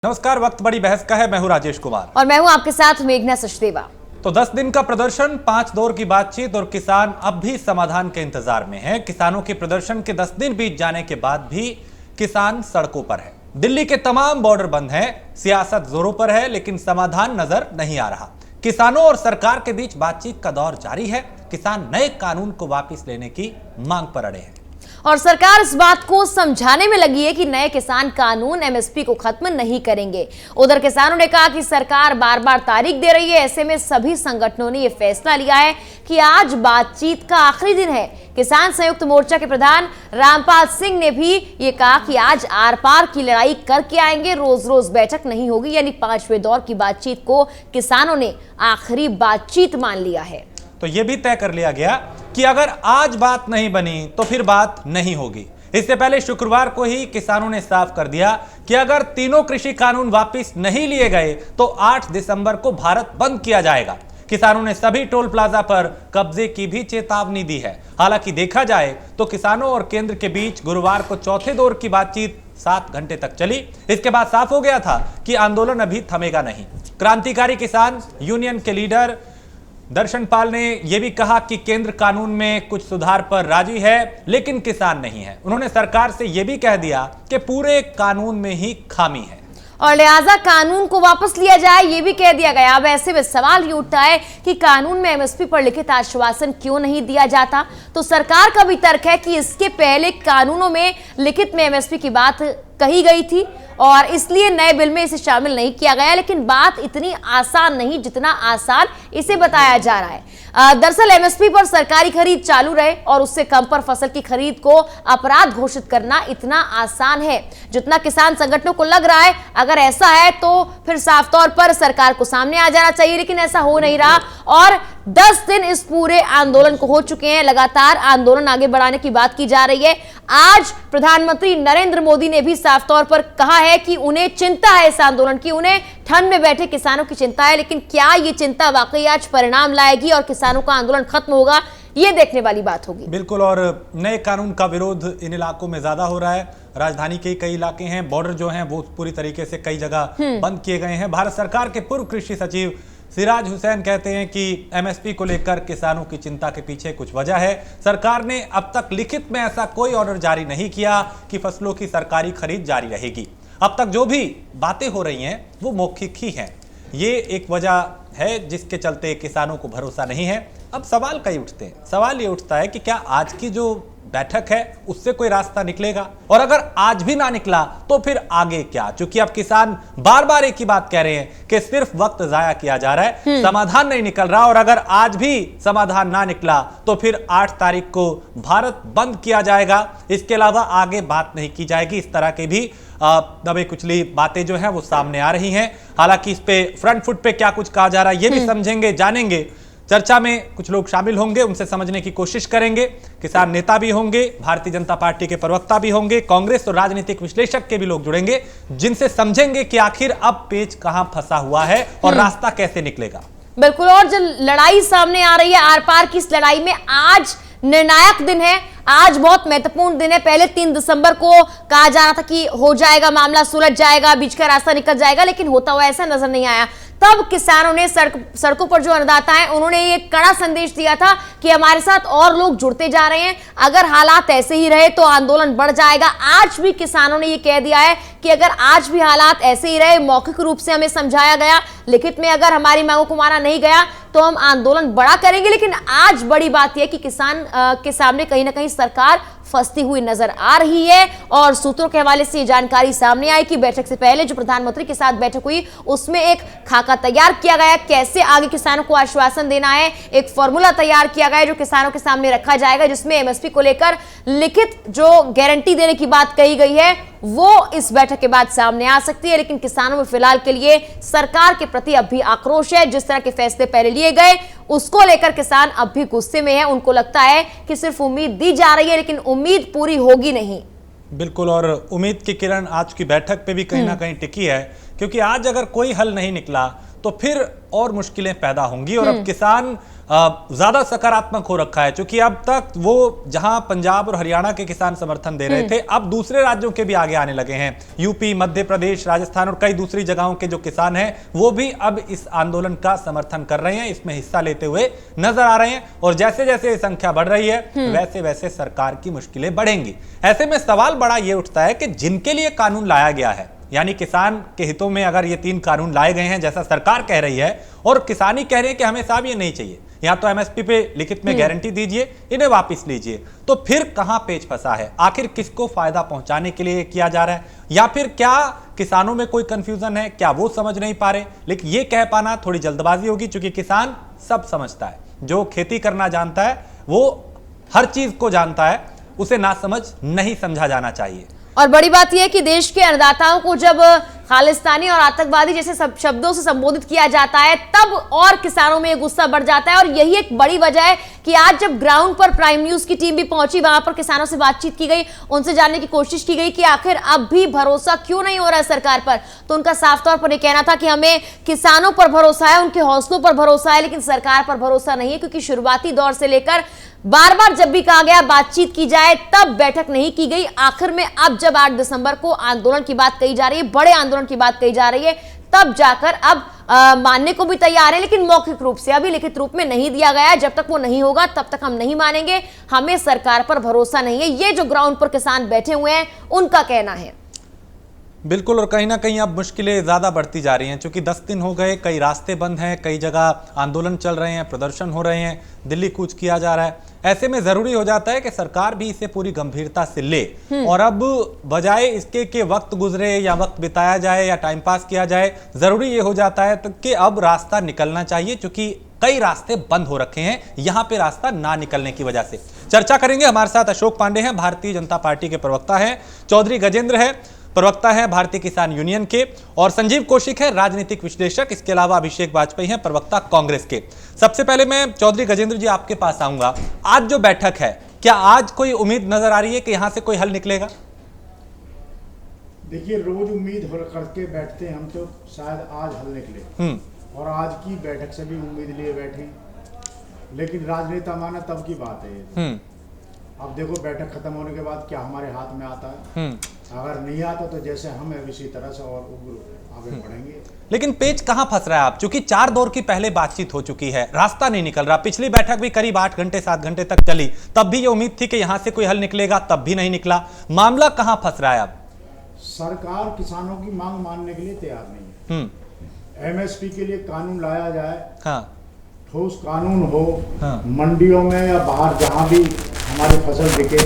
नमस्कार। वक्त बड़ी बहस का है। मैं हूं राजेश कुमार और मैं हूं आपके साथ मेघना सचदेवा। तो 10 दिन का प्रदर्शन, 5 दौर की बातचीत और किसान अब भी समाधान के इंतजार में हैं। किसानों के प्रदर्शन के 10 दिन बीत जाने के बाद भी किसान सड़कों पर है। दिल्ली के तमाम बॉर्डर बंद हैं, सियासत जोरों पर है, लेकिन समाधान नजर नहीं आ रहा। किसानों और सरकार के बीच बातचीत का दौर जारी है। किसान नए कानून को वापस लेने की मांग पर अड़े हैं और सरकार इस बात को समझाने में लगी है कि नए किसान कानून एमएसपी को खत्म नहीं करेंगे। उधर किसानों ने कहा कि सरकार बार बार तारीख दे रही है। ऐसे में सभी संगठनों ने यह फैसला लिया है कि आज बातचीत का आखिरी दिन है। किसान संयुक्त मोर्चा के प्रधान रामपाल सिंह ने भी ये कहा कि आज आर पार की लड़ाई करके आएंगे, रोज रोज बैठक नहीं होगी। यानी 5वें दौर की बातचीत को किसानों ने आखिरी बातचीत मान लिया है। तो यह भी तय कर लिया गया कि अगर आज बात नहीं बनी तो फिर बात नहीं होगी। इससे पहले शुक्रवार को ही किसानों ने साफ कर दिया कि अगर तीनों कृषि कानून वापस नहीं लिए गए तो 8 दिसंबर को भारत बंद किया जाएगा। किसानों ने सभी टोल प्लाजा पर कब्जे की भी चेतावनी दी है। हालांकि देखा जाए तो किसानों और केंद्र के बीच गुरुवार को चौथे दौर की बातचीत 7 घंटे तक चली। इसके बाद साफ हो गया था कि आंदोलन अभी थमेगा नहीं। क्रांतिकारी किसान यूनियन के लीडर दर्शन पाल ने यह भी कहा कि केंद्र कानून में कुछ सुधार पर राजी है, लेकिन किसान नहीं है। उन्होंने सरकार से यह भी कह दिया कि पूरे कानून में ही खामी है और लिहाजा कानून को वापस लिया जाए, ये भी कह दिया गया। अब ऐसे में सवाल ये उठता है कि कानून में एमएसपी पर लिखित आश्वासन क्यों नहीं दिया जाता। तो सरकार का भी तर्क है कि इसके पहले कानूनों में लिखित में एमएसपी की बात कही गई थी और इसलिए नए बिल में इसे शामिल नहीं किया गया। लेकिन बात इतनी आसान नहीं जितना आसान इसे बताया जा रहा है। दरअसल एमएसपी पर सरकारी खरीद चालू रहे और उससे कम पर फसल की खरीद को अपराध घोषित करना इतना आसान है जितना किसान संगठनों को लग रहा है। अगर ऐसा है तो फिर साफ तौर पर सरकार को सामने आ जाना चाहिए, लेकिन ऐसा हो नहीं रहा और 10 दिन इस पूरे आंदोलन को हो चुके हैं। लगातार आंदोलन आगे बढ़ाने की बात की जा रही है। आज प्रधानमंत्री नरेंद्र मोदी ने भी साफ तौर पर कहा है कि उन्हें चिंता है इस आंदोलन की, उन्हें ठंड में बैठे किसानों की चिंता है। लेकिन क्या ये चिंता वाकई आज परिणाम लाएगी और किसानों का आंदोलन खत्म होगा, ये देखने वाली बात होगी। बिल्कुल। और नए कानून का विरोध इन इलाकों में ज्यादा हो रहा है। राजधानी के कई इलाके हैं, बॉर्डर जो हैं वो पूरी तरीके से कई जगह बंद किए गए हैं। भारत सरकार के पूर्व कृषि सचिव सिराज हुसैन कहते हैं कि एमएसपी को लेकर किसानों की चिंता के पीछे कुछ वजह है। सरकार ने अब तक लिखित में ऐसा कोई ऑर्डर जारी नहीं किया कि फसलों की सरकारी खरीद जारी रहेगी। अब तक जो भी बातें हो रही हैं वो मौखिक ही हैं। ये एक वजह है जिसके चलते किसानों को भरोसा नहीं है। अब सवाल कई उठते हैं। सवाल ये उठता है कि क्या आज की जो बैठक है उससे कोई रास्ता निकलेगा, और अगर आज भी ना निकला तो फिर आगे क्या? क्योंकि अब किसान बार बार एक ही बात कह रहे हैं कि सिर्फ वक्त जाया किया जा रहा है, समाधान नहीं निकल रहा। और अगर आज भी समाधान ना निकला तो फिर 8 तारीख को भारत बंद किया जाएगा। इसके अलावा आगे बात नहीं की जाएगी। इस तरह के भी दबे कुचली बातें जो हैं वो सामने आ रही हैं। हालांकि इस पे फ्रंट फुट पे क्या कुछ कहा जा रहा है ये भी समझेंगे, जानेंगे। चर्चा में कुछ लोग शामिल होंगे, उनसे समझने की कोशिश करेंगे। किसान नेता भी होंगे, भारतीय जनता पार्टी के प्रवक्ता भी होंगे, कांग्रेस और राजनीतिक विश्लेषक के भी लोग जुड़ेंगे, जिनसे समझेंगे कि आखिर अब पेच कहां फंसा हुआ है और रास्ता कैसे निकलेगा। बिल्कुल। और जो लड़ाई सामने आ रही है आर पार की, इस लड़ाई में आज निर्णायक दिन है। आज बहुत महत्वपूर्ण दिन है। पहले 3 दिसंबर को कहा जा रहा था कि हो जाएगा, मामला सुलझ जाएगा, बीच का रास्ता निकल जाएगा, लेकिन होता हुआ ऐसा नजर नहीं आया। तब किसानों ने सड़कों पर जो अन्नदाता हैं उन्होंने ये कड़ा संदेश दिया था कि हमारे साथ और लोग जुड़ते जा रहे हैं, अगर हालात ऐसे ही रहे तो आंदोलन बढ़ जाएगा। आज भी किसानों ने ये कह दिया है कि अगर आज भी हालात ऐसे ही रहे, मौखिक रूप से हमें समझाया गया, लिखित में अगर हमारी मांगों को माना नहीं गया तो हम आंदोलन बड़ा करेंगे। लेकिन आज बड़ी बात यह कि किसान के सामने कहीं ना कहीं सरकार फंसती हुई नजर आ रही है। और सूत्रों के हवाले से जानकारी सामने आई कि बैठक से पहले जो प्रधानमंत्री के साथ बैठक हुई उसमें एक खाका तैयार किया गया, कैसे आगे किसानों को आश्वासन देना है। एक फॉर्मूला तैयार किया गया जो किसानों के सामने रखा जाएगा, जिसमें एमएसपी को लेकर लिखित जो गारंटी देने की बात कही गई है वो इस बैठक के बाद सामने आ सकती है। लेकिन किसानों में फिलहाल के लिए सरकार के प्रति अब भी आक्रोश है। जिस तरह के फैसले पहले लिए गए उसको लेकर किसान अब भी गुस्से में है। उनको लगता है कि सिर्फ उम्मीद दी जा रही है लेकिन उम्मीद पूरी होगी नहीं। बिल्कुल। और उम्मीद की किरण आज की बैठक पे भी कहीं ना कहीं टिकी है, क्योंकि आज अगर कोई हल नहीं निकला तो फिर और मुश्किलें पैदा होंगी। और अब किसान ज्यादा सकारात्मक हो रखा है, क्योंकि अब तक वो जहां पंजाब और हरियाणा के किसान समर्थन दे रहे थे, अब दूसरे राज्यों के भी आगे आने लगे हैं। यूपी, मध्य प्रदेश, राजस्थान और कई दूसरी जगहों के जो किसान हैं वो भी अब इस आंदोलन का समर्थन कर रहे हैं, इसमें हिस्सा लेते हुए नजर आ रहे हैं। और जैसे जैसे संख्या बढ़ रही है वैसे वैसे सरकार की मुश्किलें बढ़ेंगी। ऐसे में सवाल बड़ा ये उठता है कि जिनके लिए कानून लाया गया है, यानी किसान के हितों में अगर ये 3 कानून लाए गए हैं जैसा सरकार कह रही है, और किसान ही कह रहे हैं कि हमें साहब ये नहीं चाहिए, या तो एमएसपी पे लिखित में गारंटी दीजिए, इन्हें वापस लीजिए, तो फिर कहां पेच फंसा है? आखिर किसको फायदा पहुंचाने के लिए किया जा रहा है, या फिर क्या किसानों में कोई कंफ्यूजन है, क्या वो समझ नहीं पा रहे? लेकिन ये कह पाना थोड़ी जल्दबाजी होगी, क्योंकि किसान सब समझता है। जो खेती करना जानता है वो हर चीज को जानता है, उसे नासमझ नहीं समझा जाना चाहिए। और बड़ी बात यह है कि देश के अन्नदाताओं को जब खालिस्तानी और आतंकवादी जैसे सब शब्दों से संबोधित किया जाता है, तब और किसानों में गुस्सा बढ़ जाता है। और यही एक बड़ी वजह है कि आज जब ग्राउंड पर प्राइम न्यूज की टीम भी पहुंची, वहां पर किसानों से बातचीत की गई, उनसे जानने की कोशिश की गई कि आखिर अब भी भरोसा क्यों नहीं हो रहा है सरकार पर। तो उनका साफ तौर पर यह कहना था कि हमें किसानों पर भरोसा है, उनके हौसलों पर भरोसा है, लेकिन सरकार पर भरोसा नहीं है, क्योंकि शुरुआती दौर से लेकर बार बार जब भी कहा गया बातचीत की जाए, तब बैठक नहीं की गई। आखिर में अब जब 8 दिसंबर को आंदोलन की बात कही जा रही है, बड़े आंदोलन की बात कही जा रही है, तब जाकर अब मानने को भी तैयार है, लेकिन मौखिक रूप से, अभी लिखित रूप में नहीं दिया गया है। जब तक वो नहीं होगा तब तक हम नहीं मानेंगे, हमें सरकार पर भरोसा नहीं है। ये जो ग्राउंड पर किसान बैठे हुए हैं उनका कहना है। बिल्कुल, और कहीं ना कहीं अब मुश्किलें ज़्यादा बढ़ती जा रही हैं, क्योंकि 10 दिन हो गए, कई रास्ते बंद हैं, कई जगह आंदोलन चल रहे हैं, प्रदर्शन हो रहे हैं, दिल्ली कूच किया जा रहा है। ऐसे में ज़रूरी हो जाता है कि सरकार भी इसे पूरी गंभीरता से ले, और अब बजाय इसके कि वक्त गुजरे या वक्त बिताया जाए या टाइम पास किया जाए, ज़रूरी ये हो जाता है कि अब रास्ता निकलना चाहिए, क्योंकि कई रास्ते बंद हो रखे हैं यहाँ पे रास्ता ना निकलने की वजह से। चर्चा करेंगे, हमारे साथ अशोक पांडे हैं, भारतीय जनता पार्टी के प्रवक्ता हैं, चौधरी गजेंद्र है, प्रवक्ता है भारतीय किसान यूनियन के, और संजीव कौशिक है, राजनीतिक विश्लेषक। इसके अलावा अभिषेक वाजपेयी हैं, प्रवक्ता कांग्रेस के। सबसे पहले मैं चौधरी गजेंद्र जी आपके पास आऊंगा। आज जो बैठक है, क्या आज कोई उम्मीद नजर आ रही है कि यहां से कोई हल निकलेगा? देखिए, रोज उम्मीद करके बैठते हैं हम, तो शायद आज हल निकले, और आज की बैठक से भी उम्मीद लिए बैठे, लेकिन राजनेता माना तब की बात है। अब देखो, बैठक खत्म होने के बाद क्या हमारे हाथ में आता है? अगर नहीं आता तो जैसे हम है इसी तरह से और आगे बढ़ेंगे। लेकिन पेच कहां फंस रहा है आप? क्योंकि 4 दौर की पहले बातचीत हो चुकी है, रास्ता नहीं निकल रहा। पिछली बैठक भी करीब 8 घंटे 7 घंटे तक चली, तब भी ये उम्मीद थी कि यहां से कोई हल निकलेगा, तब भी नहीं निकला। मामला कहां फंस रहा है अब? सरकार किसानों की मांग मानने के लिए तैयार नहीं है। एमएसपी के लिए कानून लाया जाए, हाँ, ठोस कानून हो, हाँ, मंडियों में या बाहर जहां भी हमारी फसल बिके,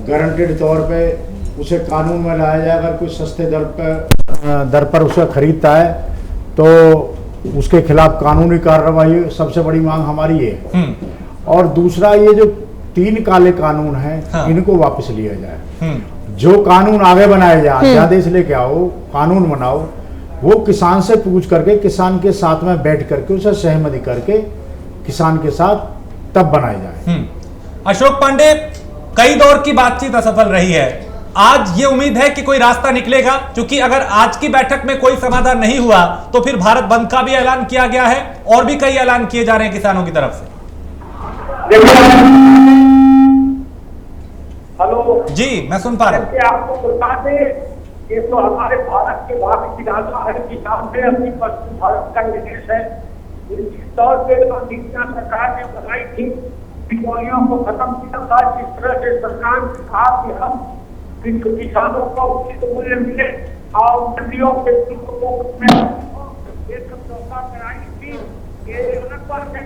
गारंटेड तौर पे उसे कानून में लाया जाए। अगर कोई सस्ते दर पर उसे खरीदता है तो उसके खिलाफ कानूनी कार्रवाई, सबसे बड़ी मांग हमारी है। और दूसरा, ये जो 3 काले कानून हैं, हाँ, इनको वापस लिया जाए। जो कानून आगे बनाए जाए, अध्यादेश लेके आओ, कानून बनाओ, वो किसान से पूछ करके, किसान के साथ में बैठ करके, उसे सहमति करके किसान के साथ तब बनाए जाए। अशोक पांडे, कई दौर की बातचीत असफल रही है, आज ये उम्मीद है कि कोई रास्ता निकलेगा? क्योंकि अगर आज की बैठक में कोई समाधान नहीं हुआ तो फिर भारत बंद का भी ऐलान किया गया है, और भी कई ऐलान किए जा रहे हैं किसानों की तरफ से। हेलो जी, मैं सुन पा रहा हूँ। आपको बता दें, ये तो हमारे भारत के भावी विधाता है, किसान में अपनी पश्चिम भारत का देश है। इस तौर पे तो नीतियां सरकार ने बनाई थी, बिचौलियों को खत्म किया था। जिस तरह से सरकार ने कहा कि हम किसानों को उचित मूल्य मिले और मंडियों के में ये सब चौथा कराई थी। ये अलग बात है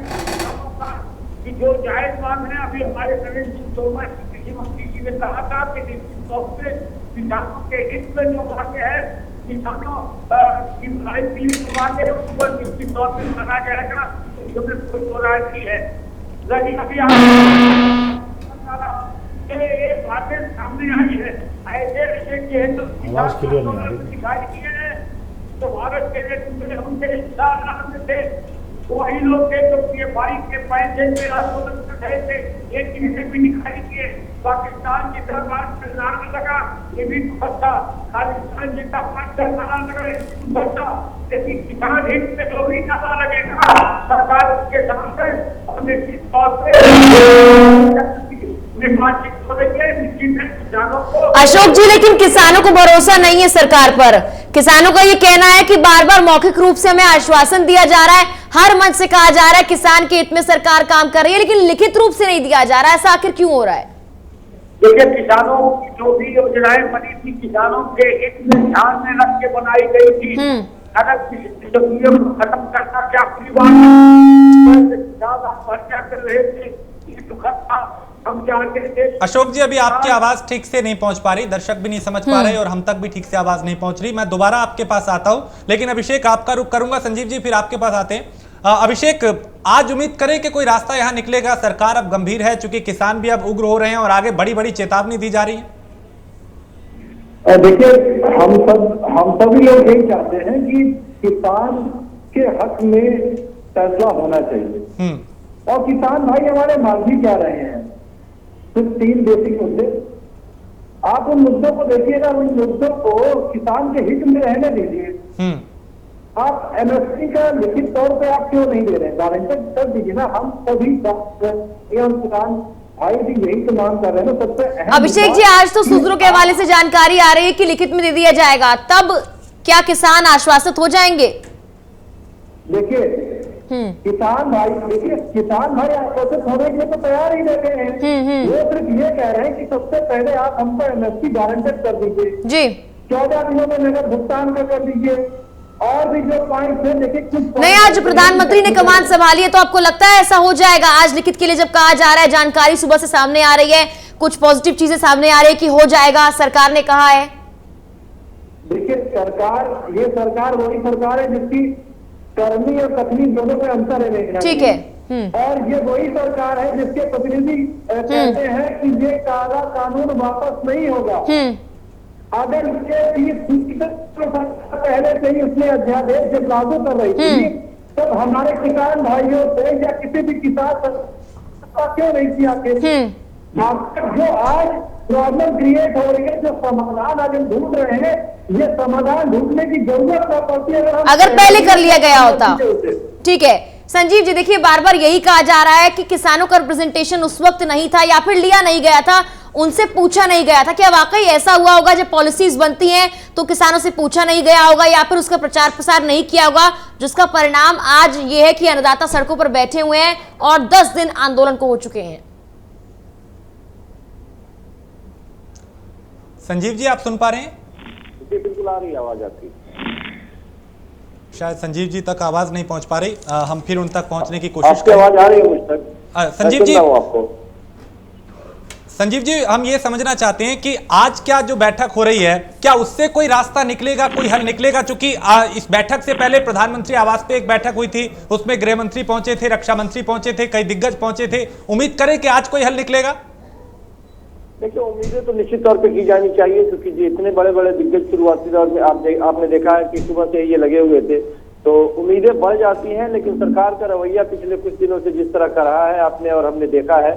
कि जो जायज मांग है, अभी हमारे नरेंद्र सिंह तोमर कृषि मंत्री जी ने कहा था कि निश्चित तौर पे किसानों के हित में जो मांगे है, किसानों की भलाई के लिए मांगे, उस पर निश्चित तौर पर माना जाएगा, इसमें कोई दो राय नहीं है। लेकिन अभी ये बातें सामने आई है, ऐसे विषय की है तो दिखाई दिए हैं, तो भारत के नेतृत्व में उनके हिस्सा थे, वही लोग थे तो ये बाइक के पैसे में आंदोलन कर रहे थे। ये चीजें भी दिखाई दिए, पाकिस्तान की दरबार में नारा लगा, ये भी दुखद था। खालिस्तान जिंदाबाद का नारा लगा, ये दुखद था। लेकिन किसान हित में जो भी नारा लगेगा सरकार के सामने और निश्चित तौर पे निर्वाचित हो रही है। निश्चित है किसानों को। अशोक जी, लेकिन किसानों को भरोसा नहीं है सरकार पर। किसानों का ये कहना है कि बार बार मौखिक रूप से हमें आश्वासन दिया जा रहा है, हर मंच से कहा जा रहा है किसान के हित में सरकार काम कर रही है, लेकिन लिखित रूप से नहीं दिया जा रहा है। ऐसा आखिर क्यों हो रहा है? देखिए, किसानों की जो भी योजनाएं बनी थी किसानों के हित में ध्यान में रख के बनाई गई थी। अगर को खत्म करना क्या पूरी बात किसान आत्महत्या कर रहे थे, ये दुखद था। हम चाहते थे। अशोक जी, अभी आपकी आवाज ठीक से नहीं पहुंच पा रही, दर्शक भी नहीं समझ पा रहे और हम तक भी ठीक से आवाज नहीं पहुंच रही। मैं दोबारा आपके पास आता हूं, लेकिन अभिषेक आपका रुख करूंगा। संजीव जी, फिर आपके पास आते हैं। अभिषेक, आज उम्मीद करें कि कोई रास्ता यहां निकलेगा। सरकार अब गंभीर है, चूंकि किसान भी अब उग्र हो रहे हैं और आगे बड़ी बड़ी चेतावनी दी जा रही है। देखिए, हम सभी लोग यही चाहते हैं कि किसान के हक में फैसला होना चाहिए और किसान भाई हमारे मांग भी क्या रहे हैं। सिर्फ 3 बेसिक मुद्दे, आप उन मुद्दों को देखिएगा, उन मुद्दों को किसान के हित में रहने दीजिए। आप एमएसपी का लिखित तौर पे आप क्यों नहीं दे रहे हैं? गारंटेड कर दीजिए ना। हम सभी किसान भाई भी यही तो मांग कर रहे हैं ना। सबसे अभिषेक जी, आज तो सूत्रों के हवाले से जानकारी आ रही है कि लिखित में दे दिया जाएगा, तब क्या किसान आश्वासित हो जाएंगे? देखिए, किसान भाई आश्वासित होने के लिए तो तैयार ही बैठे हैं। वो सिर्फ ये कह रहे हैं कि सबसे पहले आप हमको एमएसपी गारंटेड कर दीजिए जी, 14 दिनों में नगद भुगतान कर दीजिए। और भी जो पॉइंट है, देखिए कुछ नहीं, आज प्रधानमंत्री ने कमान संभाली है, तो आपको लगता है ऐसा हो जाएगा? आज लिखित के लिए जब कहा जा रहा है, जानकारी सुबह से सामने आ रही है, कुछ पॉजिटिव चीजें सामने आ रही है कि हो जाएगा, सरकार ने कहा है। देखिए, ये सरकार वही सरकार है जिसकी कर्मी और कथनी दोनों में अंतर है। ठीक है। और ये वही सरकार है जिसके प्रतिनिधि कहते हैं कि ये काला कानून वापस नहीं होगा। अगर ये 30 पहले से ही उसने अध्यादेश जब लागू कर रही थी, तब हमारे किसान भाइयों से या किसी भी किसान क्यों नहीं किया? जो आज प्रॉब्लम क्रिएट हो रही है, जो समाधान आज हम ढूंढ रहे हैं, ये समाधान ढूंढने की जरूरत न पड़ती अगर पहले कर लिया गया होता। ठीक है संजीव जी, देखिए बार बार यही कहा जा रहा है कि किसानों का रिप्रेजेंटेशन उस वक्त नहीं था या फिर लिया नहीं गया था, उनसे पूछा नहीं गया था। क्या वाकई ऐसा हुआ होगा जब पॉलिसीज बनती हैं तो किसानों से पूछा नहीं गया होगा या फिर उसका प्रचार प्रसार नहीं किया होगा, जिसका परिणाम आज ये है कि अन्नदाता सड़कों पर बैठे हुए हैं और 10 दिन आंदोलन को हो चुके हैं? संजीव जी, आप सुन पा रहे हैं? बिल्कुल आ रही आवाज आपकी। शायद संजीव जी तक आवाज नहीं पहुंच पा रही, हम फिर उन तक पहुंचने की कोशिश करें। आवाज आ रही है मुझ तक? संजीव जी, हम ये समझना चाहते हैं कि आज क्या जो बैठक हो रही है, क्या उससे कोई रास्ता निकलेगा, कोई हल निकलेगा? चूंकि इस बैठक से पहले प्रधानमंत्री आवास पे एक बैठक हुई थी, उसमें गृह मंत्री पहुंचे थे, रक्षा मंत्री पहुंचे थे, कई दिग्गज पहुंचे थे। उम्मीद करें कि आज कोई हल निकलेगा? देखिए, उम्मीदें तो निश्चित तौर पे की जानी चाहिए, क्योंकि इतने बड़े बड़े दिग्गज शुरुआती दौर में आपने देखा है कि सुबह से ये लगे हुए थे, तो उम्मीदें बढ़ जाती हैं। लेकिन सरकार का रवैया पिछले कुछ दिनों से जिस तरह का रहा है, आपने और हमने देखा है,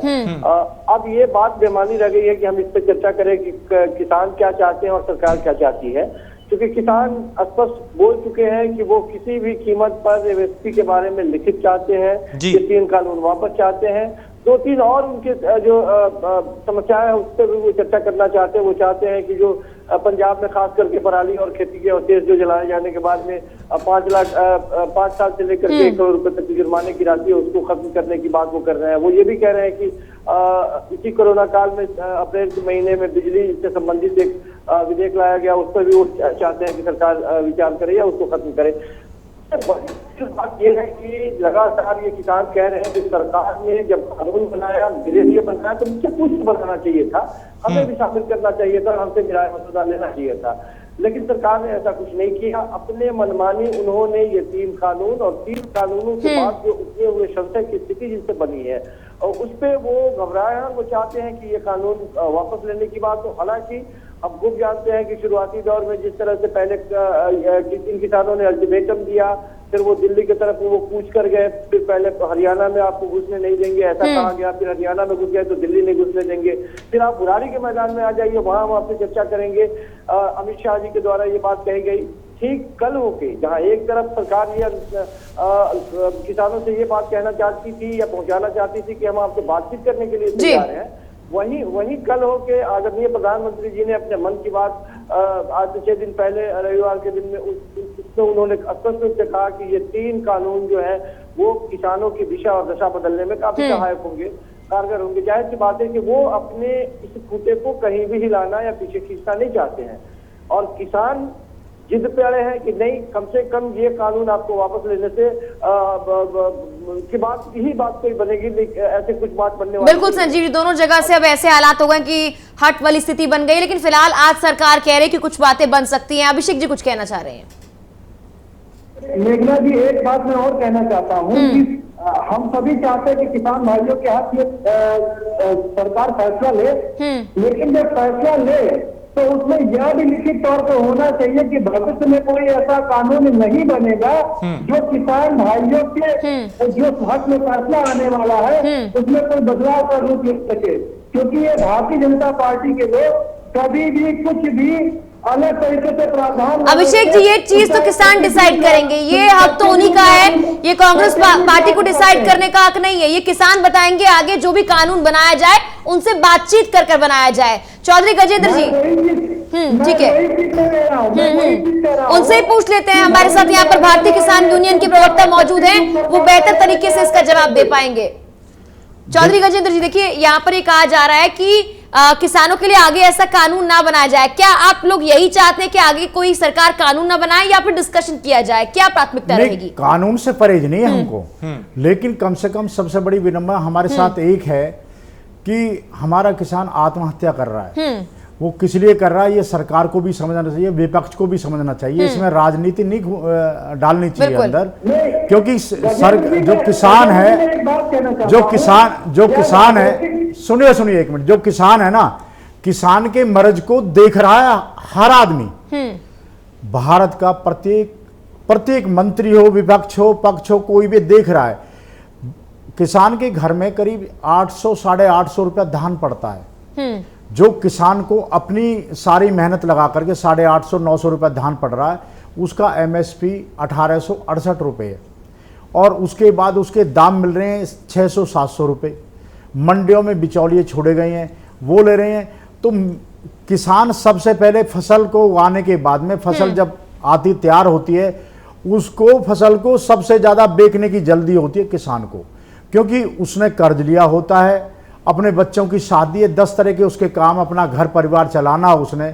अब ये बात बेमानी रह गई है कि हम इस पर चर्चा करें कि किसान क्या चाहते हैं और सरकार क्या चाहती है, क्योंकि किसान स्पष्ट बोल चुके हैं कि वो किसी भी कीमत पर एमएसपी के बारे में लिखित चाहते हैं, ये 3 कानून वापस चाहते हैं। 2-3 और उनके जो समस्याएं है उस पर भी वो चर्चा करना चाहते हैं। वो चाहते हैं कि जो पंजाब में खास करके पराली और खेती के अवशेष जो जलाए जाने के बाद में 5 साल से लेकर के 1 करोड़ रुपए तक की जुर्माने की राशि है, उसको खत्म करने की बात वो कर रहे हैं। वो ये भी कह रहे हैं कि इसी कोरोना काल में अप्रैल के महीने में बिजली से संबंधित एक विधेयक लाया गया, उस पर भी वो चाहते हैं कि सरकार विचार करे या उसको खत्म करे। बात यह है कि लगातार ये किसान कह रहे हैं कि सरकार ने जब कानून बनाया, मेरे लिए बनाया, तो मुझसे पूछ बनाना चाहिए था, हमें भी शामिल करना चाहिए था, हमसे किराया मसौदा लेना चाहिए था। लेकिन सरकार ने ऐसा कुछ नहीं किया। अपने मनमानी उन्होंने ये 3 कानून और 3 कानूनों के बाद जो उठे हुए संशय की स्थिति जिनसे बनी है और उस पर वो घबराए हैं। वो चाहते हैं कि ये कानून वापस लेने की बात हो। हालांकि अब खूब जानते हैं कि शुरुआती दौर में जिस तरह से पहले इन किसानों ने अल्टीमेटम दिया, फिर वो दिल्ली की तरफ वो कूच कर गए, फिर पहले हरियाणा में आपको घुसने नहीं देंगे ऐसा कहा गया, फिर हरियाणा में घुस गए तो दिल्ली नहीं घुसने देंगे, फिर आप बुरारी के मैदान में आ जाइए, वहां हम आपसे चर्चा करेंगे। अमित शाह जी के द्वारा ये बात कही गई ठीक कल होके जहां एक तरफ सरकार ये किसानों से ये बात कहना चाहती थी या पहुंचाना चाहती थी कि हम आपसे बातचीत करने के लिए तैयार हैं, वही कल होके आदरणीय प्रधानमंत्री जी ने अपने मन की बात आज से 6 दिन पहले रविवार के दिन में उसमें उन्होंने स्पष्ट रूप से कहा कि ये 3 कानून जो है वो किसानों की दिशा और दशा बदलने में काफी सहायक होंगे, कारगर होंगे। जाहिर सी बात है कि वो अपने इस खूंटे को कहीं भी हिलाना या पीछे खींचना नहीं चाहते हैं और किसान जिद पे अड़े हैं कि नहीं, कम से कम ये कानून आपको वापस लेने से की बात यही बात कोई बनेगी, ऐसे कुछ बात बनने वाली। बिल्कुल संजीव जी, दोनों जगह से अब ऐसे हालात हो गए कि हट वाली स्थिति बन गई, लेकिन फिलहाल आज सरकार कह रही है कि कुछ बातें बन सकती हैं। अभिषेक जी कुछ कहना चाह रहे हैं? मेघना जी, एक बात मैं और कहना चाहता हूँ कि हम सभी चाहते हैं कि किसान भाइयों के हाथ ये सरकार फैसला ले, लेकिन जब फैसला ले तो उसमें यह भी लिखित तौर पर होना चाहिए कि भविष्य में कोई ऐसा कानून नहीं बनेगा जो किसान भाइयों के जो हक में फैसला आने वाला है उसमें कोई बदलाव का रूप ले सके, क्योंकि ये भारतीय जनता पार्टी के लोग कभी भी कुछ भी अलग तरीके से प्रावधान। अभिषेक जी, ये चीज तो किसान डिसाइड करेंगे, ये हक तो उन्हीं का है, ये कांग्रेस पार्टी को डिसाइड करने का हक नहीं है। ये किसान बताएंगे आगे जो भी कानून बनाया जाए उनसे बातचीत कर बनाया जाए। चौधरी गजेंद्र जी, ठीक है, उनसे ही पूछ लेते हैं। हमारे साथ यहाँ पर भारतीय किसान यूनियन के प्रवक्ता मौजूद हैं, वो बेहतर तरीके से इसका जवाब दे पाएंगे। चौधरी गजेंद्र जी, देखिए यहाँ पर ये कहा जा रहा है कि किसानों के लिए आगे ऐसा कानून ना बनाया जाए। क्या आप लोग यही चाहते हैं कि आगे कोई सरकार कानून ना बनाए या फिर डिस्कशन किया जाए? क्या प्राथमिकता रहेगी? कानून से परहेज नहीं है हमको, लेकिन कम से कम सबसे बड़ी विडंबना हमारे साथ एक है कि हमारा किसान आत्महत्या कर रहा है। वो किस लिए कर रहा है ये सरकार को भी समझना चाहिए, विपक्ष को भी समझना चाहिए। इसमें राजनीति नहीं डालनी चाहिए अंदर, क्योंकि जो किसान है, सुनिए एक मिनट, जो किसान है ना, किसान के मर्ज को देख रहा है हर आदमी। भारत का प्रत्येक मंत्री हो, विपक्ष हो, पक्ष हो, कोई भी देख रहा है। किसान के घर में करीब 800 साढ़े 800 रुपया धान पड़ता है। जो किसान को अपनी सारी मेहनत लगा करके 850 900 रुपया धान पड़ रहा है, उसका MSP 1868 रुपये है और उसके बाद उसके दाम मिल रहे हैं 600 700 रुपये। मंडियों में बिचौलिए छोड़े गए हैं, वो ले रहे हैं। तो किसान सबसे पहले फसल को उगाने के बाद में फसल जब आती तैयार होती है, उसको फसल को सबसे ज़्यादा बेचने की जल्दी होती है किसान को, क्योंकि उसने कर्ज लिया होता है, अपने बच्चों की शादी है, 10 तरह के उसके काम, अपना घर परिवार चलाना उसने,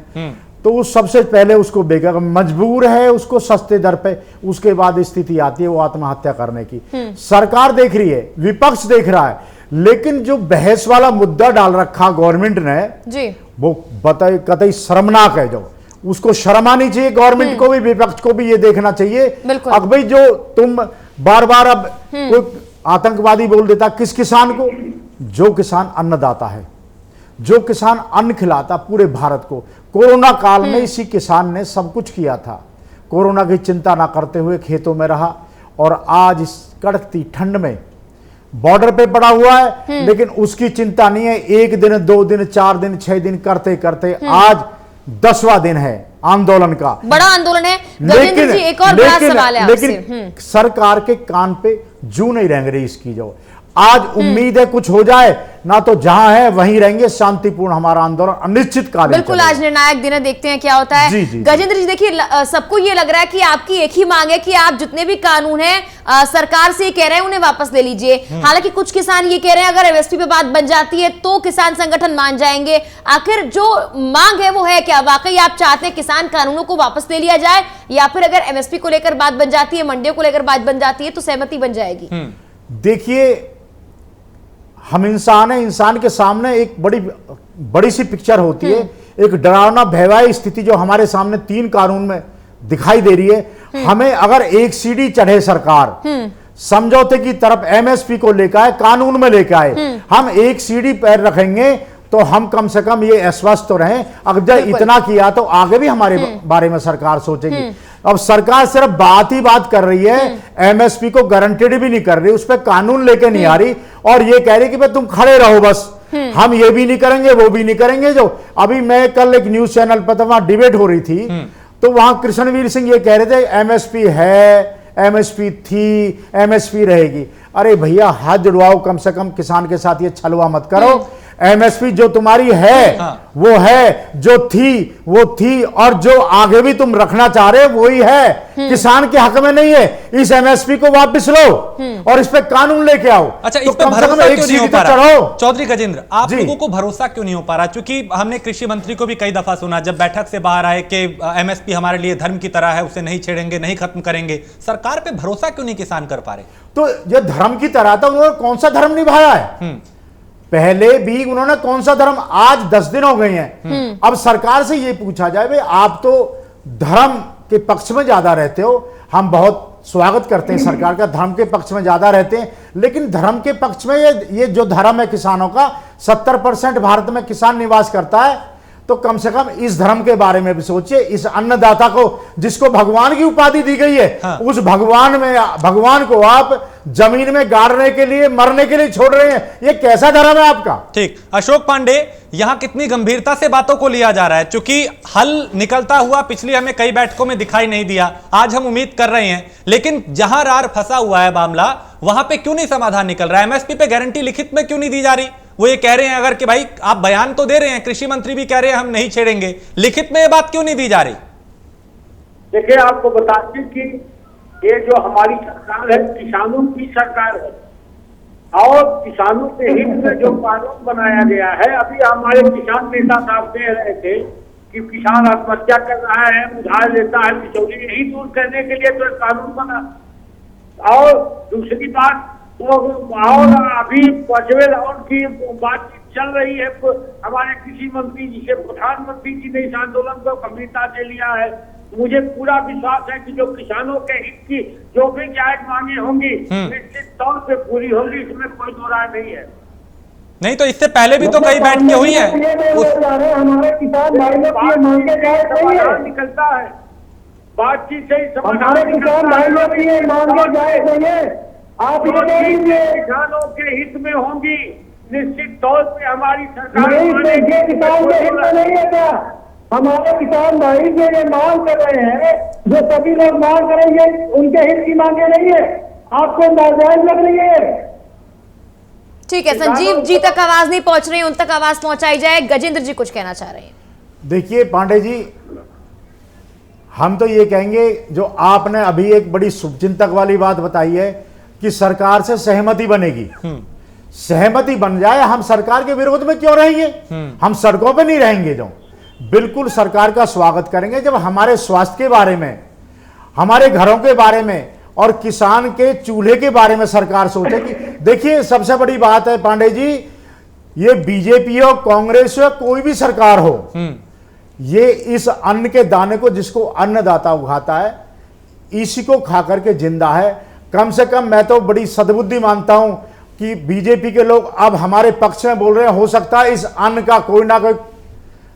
तो वो सबसे पहले उसको बेचेगा, मजबूर है उसको सस्ते दर पे। उसके बाद स्थिति आती है वो आत्महत्या करने की। सरकार देख रही है, विपक्ष देख रहा है, लेकिन जो बहस वाला मुद्दा डाल रखा गवर्नमेंट ने जी, वो बताए कतई शर्मनाक है। जो उसको शर्म आनी चाहिए गवर्नमेंट को भी, विपक्ष को भी ये देखना चाहिए। अब भाई जो तुम बार बार अब कोई आतंकवादी बोल देता किस किसान को? जो किसान अन्नदाता है, जो किसान अन्न खिलाता पूरे भारत को। कोरोना काल में इसी किसान ने सब कुछ किया था, कोरोना की चिंता ना करते हुए खेतों में रहा, और आज इस कड़कती ठंड में बॉर्डर पे पड़ा हुआ है, लेकिन उसकी चिंता नहीं है। 1 दिन 2 दिन 4 दिन 6 दिन करते करते आज 10वां दिन है आंदोलन का, बड़ा आंदोलन है। गजेंद्र जी, एक और बड़ा सवाल है आपसे। लेकिन सरकार के कान पे जू नहीं रेंग रही इसकी। जो आज उम्मीद है कुछ हो जाए, ना तो जहां है वहीं रहेंगे, शांतिपूर्ण हमारा आंदोलन अनिश्चितकालीन। बिल्कुल, आज निर्णायक दिन है, देखते हैं क्या होता है। गजेंद्र जी, देखिए सबको ये लग रहा है कि आपकी एक ही मांग है कि आप जितने भी कानून हैं सरकार से कह रहे हैं उन्हें वापस ले लीजिए। हालांकि कुछ किसान ये कह रहे हैं अगर MSP पे बात बन जाती है तो किसान संगठन मान जाएंगे। आखिर जो मांग है वो है क्या? वाकई आप चाहते हैं किसान कानूनों को वापस ले लिया जाए, या फिर अगर MSP को लेकर बात बन जाती है, मंडियों को लेकर बात बन जाती है तो सहमति बन जाएगी? देखिए, हम इंसान है, इंसान के सामने एक बड़ी सी पिक्चर होती है, एक डरावना भयावह स्थिति जो हमारे सामने 3 कानून में दिखाई दे रही है। हमें अगर एक सीढ़ी चढ़े सरकार, समझौते की तरफ MSP को लेकर आए, कानून में लेकर आए, हम एक सीढ़ी पैर रखेंगे तो हम कम से कम ये आश्वस्त तो रहें। अगर इतना किया तो आगे भी हमारे बारे में सरकार सोचेगी। अब सरकार सिर्फ बात ही बात कर रही है, MSP को गारंटेड भी नहीं कर रही, उस पर कानून लेके नहीं आ रही, और ये कह रही कि भाई तुम खड़े रहो बस, हम ये भी नहीं करेंगे वो भी नहीं करेंगे। जो अभी मैं कल एक न्यूज चैनल पर था, वहां डिबेट हो रही थी, तो वहां कृष्णवीर सिंह ये कह रहे थे एमएसपी है, एमएसपी थी, एमएसपी रहेगी। अरे भैया हाथ जुड़वाओ, कम से कम किसान के साथ ये छलवा मत करो। एमएसपी जो तुम्हारी है वो है, जो थी वो थी, और जो आगे भी तुम रखना चाह रहे हो वही है। किसान के हक में नहीं है। इस एमएसपी को वापस लो और इस पे कानून लेके आओ। अच्छा, तो इस पे कम से कम भरोसा एक क्यों नहीं हो सीट पा तो रहा? चढ़ो। चौधरी गजेंद्र, आप जी। लोगों को भरोसा क्यों नहीं हो पा रहा? क्योंकि हमने कृषि मंत्री को भी कई दफा सुना जब बैठक से बाहर आए कि एमएसपी हमारे लिए धर्म की तरह है, उसे नहीं छेड़ेंगे, नहीं खत्म करेंगे। सरकार पे भरोसा क्यों नहीं किसान कर पा रहे? तो ये धर्म की तरह था, उन्होंने कौन सा धर्म निभाया है? पहले भी उन्होंने कौन सा धर्म, आज 10 दिन हो गए हैं। अब सरकार से ये पूछा जाए, भाई आप तो धर्म के पक्ष में ज्यादा रहते हो, हम बहुत स्वागत करते हैं सरकार का, धर्म के पक्ष में ज्यादा रहते हैं, लेकिन धर्म के पक्ष में ये जो धर्म है किसानों का, 70% भारत में किसान निवास करता है, तो कम से कम इस धर्म के बारे में भी सोचिए। इस अन्नदाता को, जिसको भगवान की उपाधि दी गई है, उस भगवान को आप जमीन में गाड़ने के लिए, मरने के लिए छोड़ रहे हैं। ये कैसा धर्म है आपका? ठीक, अशोक पांडे, यहां कितनी गंभीरता से बातों को लिया जा रहा है, क्योंकि हल निकलता हुआ पिछली हमें कई बैठकों में दिखाई नहीं दिया। आज हम उम्मीद कर रहे हैं, लेकिन जहां रार फंसा हुआ है मामला, वहां पे क्यों नहीं समाधान निकल रहा है? एमएसपी पे गारंटी लिखित में क्यों नहीं दी जा रही? वो ये कह रहे हैं अगर कि भाई आप बयान तो दे रहे हैं, कृषि मंत्री भी कह रहे हैं हम नहीं छेड़ेंगे, लिखित में ये बात क्यों नहीं दी जा रही? देखिए, आपको बता दें कि ये जो हमारी सरकार है किसानों की सरकार है, और किसानों के हित में जो कानून बनाया गया है, अभी हमारे किसान नेता साहब कह रहे थे कि किसान आत्महत्या कर रहा है, उधार लेता है, बिचौली, यही दूर करने के लिए तो कानून बना। और दूसरी बात, तो और अभी 5वें राउंड की बातचीत चल रही है हमारे कृषि मंत्री जी से, प्रधानमंत्री जी ने इस आंदोलन को गंभीरता से लिया है। मुझे पूरा विश्वास है कि जो किसानों के हित की जो भी जायज मांगे होंगी निश्चित तौर पे पूरी होगी, इसमें कोई दो राय नहीं है। नहीं तो इससे पहले भी तो कई बैठकें हुई हैं। हमारे किसान भाई लोग ये मांगे जायज नहीं है, निकलता है बातचीत से, हमारे किसान भाई लोग ये मांगे जायज नहीं है। आप ये कहेंगे किसानों के हित में होंगी, निश्चित तौर पे हमारी सरकार नहीं, देखिए किसान के हित में नहीं है क्या? हमारे किसान भाई जो ये मांग कर रहे हैं, जो सभी लोग मांग करेंगे, उनके हित की मांगे नहीं है, आपको नाजायज लग रही है। ठीक है, संजीव जी तक आवाज नहीं पहुंच रही, उन तक आवाज पहुंचाई जाए। गजेंद्र जी कुछ कहना चाह रहे हैं। देखिए पांडे जी, हम तो ये कहेंगे, जो आपने अभी एक बड़ी शुभचिंतक वाली बात बताई है कि सरकार से सहमति बनेगी, सहमति बन जाए, हम सरकार के विरोध में क्यों रहेंगे? हम सड़कों पे नहीं रहेंगे। जो बिल्कुल सरकार का स्वागत करेंगे जब हमारे स्वास्थ्य के बारे में, हमारे घरों के बारे में और किसान के चूल्हे के बारे में सरकार सोचेगी। देखिए सबसे बड़ी बात है पांडे जी, ये बीजेपी हो, कांग्रेस हो, कोई भी सरकार हो, ये इस अन्न के दाने को, जिसको अन्नदाता उगाता है, इसी को खा करके जिंदा है। कम से कम मैं तो बड़ी सद्बुद्धि मानता हूं कि बीजेपी के लोग अब हमारे पक्ष में बोल रहे हैं। हो सकता है इस अन्न का कोई ना कोई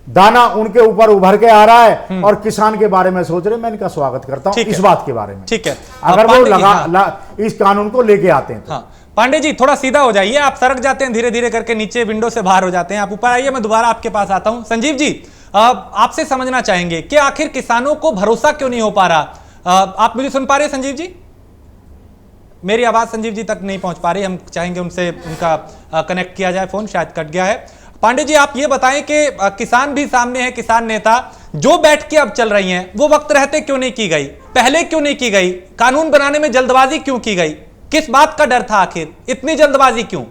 दाना उनके ऊपर उभर के आ रहा है और किसान के बारे में सोच रहे हैं। मैं इनका स्वागत करता हूं इस बात के बारे में। ठीक है, अगर वो इस कानून को लेके आते हैं। हाँ, पांडे जी थोड़ा सीधा हो जाइए, आप सरक जाते हैं धीरे धीरे करके, नीचे विंडो से बाहर हो जाते हैं। आप ऊपर आइए, मैं दोबारा आपके पास आता हूं। संजीव जी, आपसे समझना चाहेंगे कि आखिर किसानों को भरोसा क्यों नहीं हो पा रहा? आप मुझे सुन पा रहे हैं संजीव जी? मेरी आवाज संजीव जी तक नहीं पहुंच पा रही, हम चाहेंगे उनसे उनका कनेक्ट किया जाए, फोन शायद कट गया है। पांडे जी आप ये बताएं कि किसान भी सामने है, किसान नेता, जो बैठ के अब चल रही हैं वो वक्त रहते क्यों नहीं की गई, पहले क्यों नहीं की गई, कानून बनाने में जल्दबाजी क्यों की गई, किस बात का डर था, आखिर इतनी जल्दबाजी क्यों?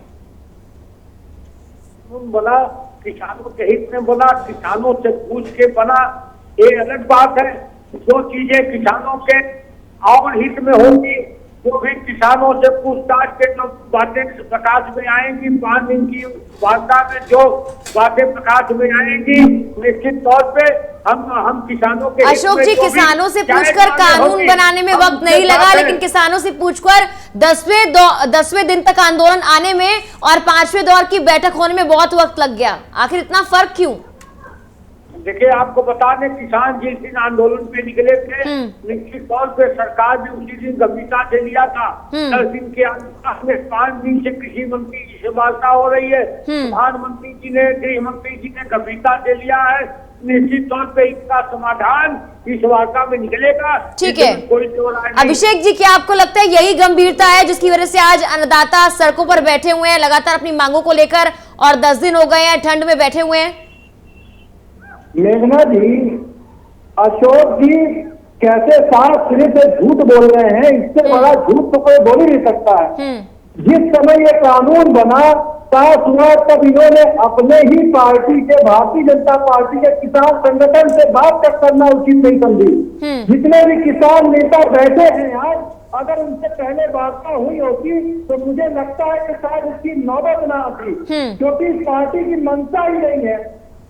बना किसानों के हित में बना, किसानों से पूछ के बना, ये अलग बात है। जो चीजें किसानों के और हित में होंगी, जो भी किसानों से पूछताछ के जो बातें प्रकाश में आएंगी, 5 दिन की वार्ता में जो बातें प्रकाश में आएंगी, निश्चित तौर पे हम किसानों के अशोक जी, किसानों से पूछकर कानून बनाने में वक्त नहीं लगा, लेकिन किसानों से पूछकर 10वें दिन तक आंदोलन आने में और 5वें दौर की बैठक होने में बहुत वक्त लग गया। आखिर इतना फर्क क्यों? देखिए, आपको बता दें, किसान जिस दिन आंदोलन पे निकले थे, निश्चित तौर पे सरकार ने उसी दिन गंभीरता से लिया था। 10 दिन के आंदोलन में 5 दिन से कृषि मंत्री जी से वार्ता हो रही है, प्रधानमंत्री जी ने, गृह मंत्री जी ने गंभीरता से लिया है। निश्चित तौर पे इसका समाधान इस वार्ता में निकलेगा। ठीक है, कोई दो राय नहीं। अभिषेक जी, क्या आपको लगता है यही गंभीरता है जिसकी वजह से आज अन्नदाता सड़कों पर बैठे हुए हैं लगातार अपनी मांगों को लेकर, और 10 दिन हो गए हैं ठंड में बैठे हुए हैं? मेघना जी, अशोक जी कैसे साफ सिरे से झूठ बोल रहे हैं, इससे बड़ा झूठ तो कोई बोल ही नहीं सकता है। जिस समय ये कानून बना पास हुआ तब इन्होंने अपने ही पार्टी के, भारतीय जनता पार्टी के किसान संगठन से बात तक करना उचित नहीं समझी। जितने भी किसान नेता बैठे हैं आज, अगर उनसे पहले वार्ता हुई होती तो मुझे लगता है कि शायद उसकी नौबत ना आती, क्योंकि इस पार्टी की मंशा ही नहीं है।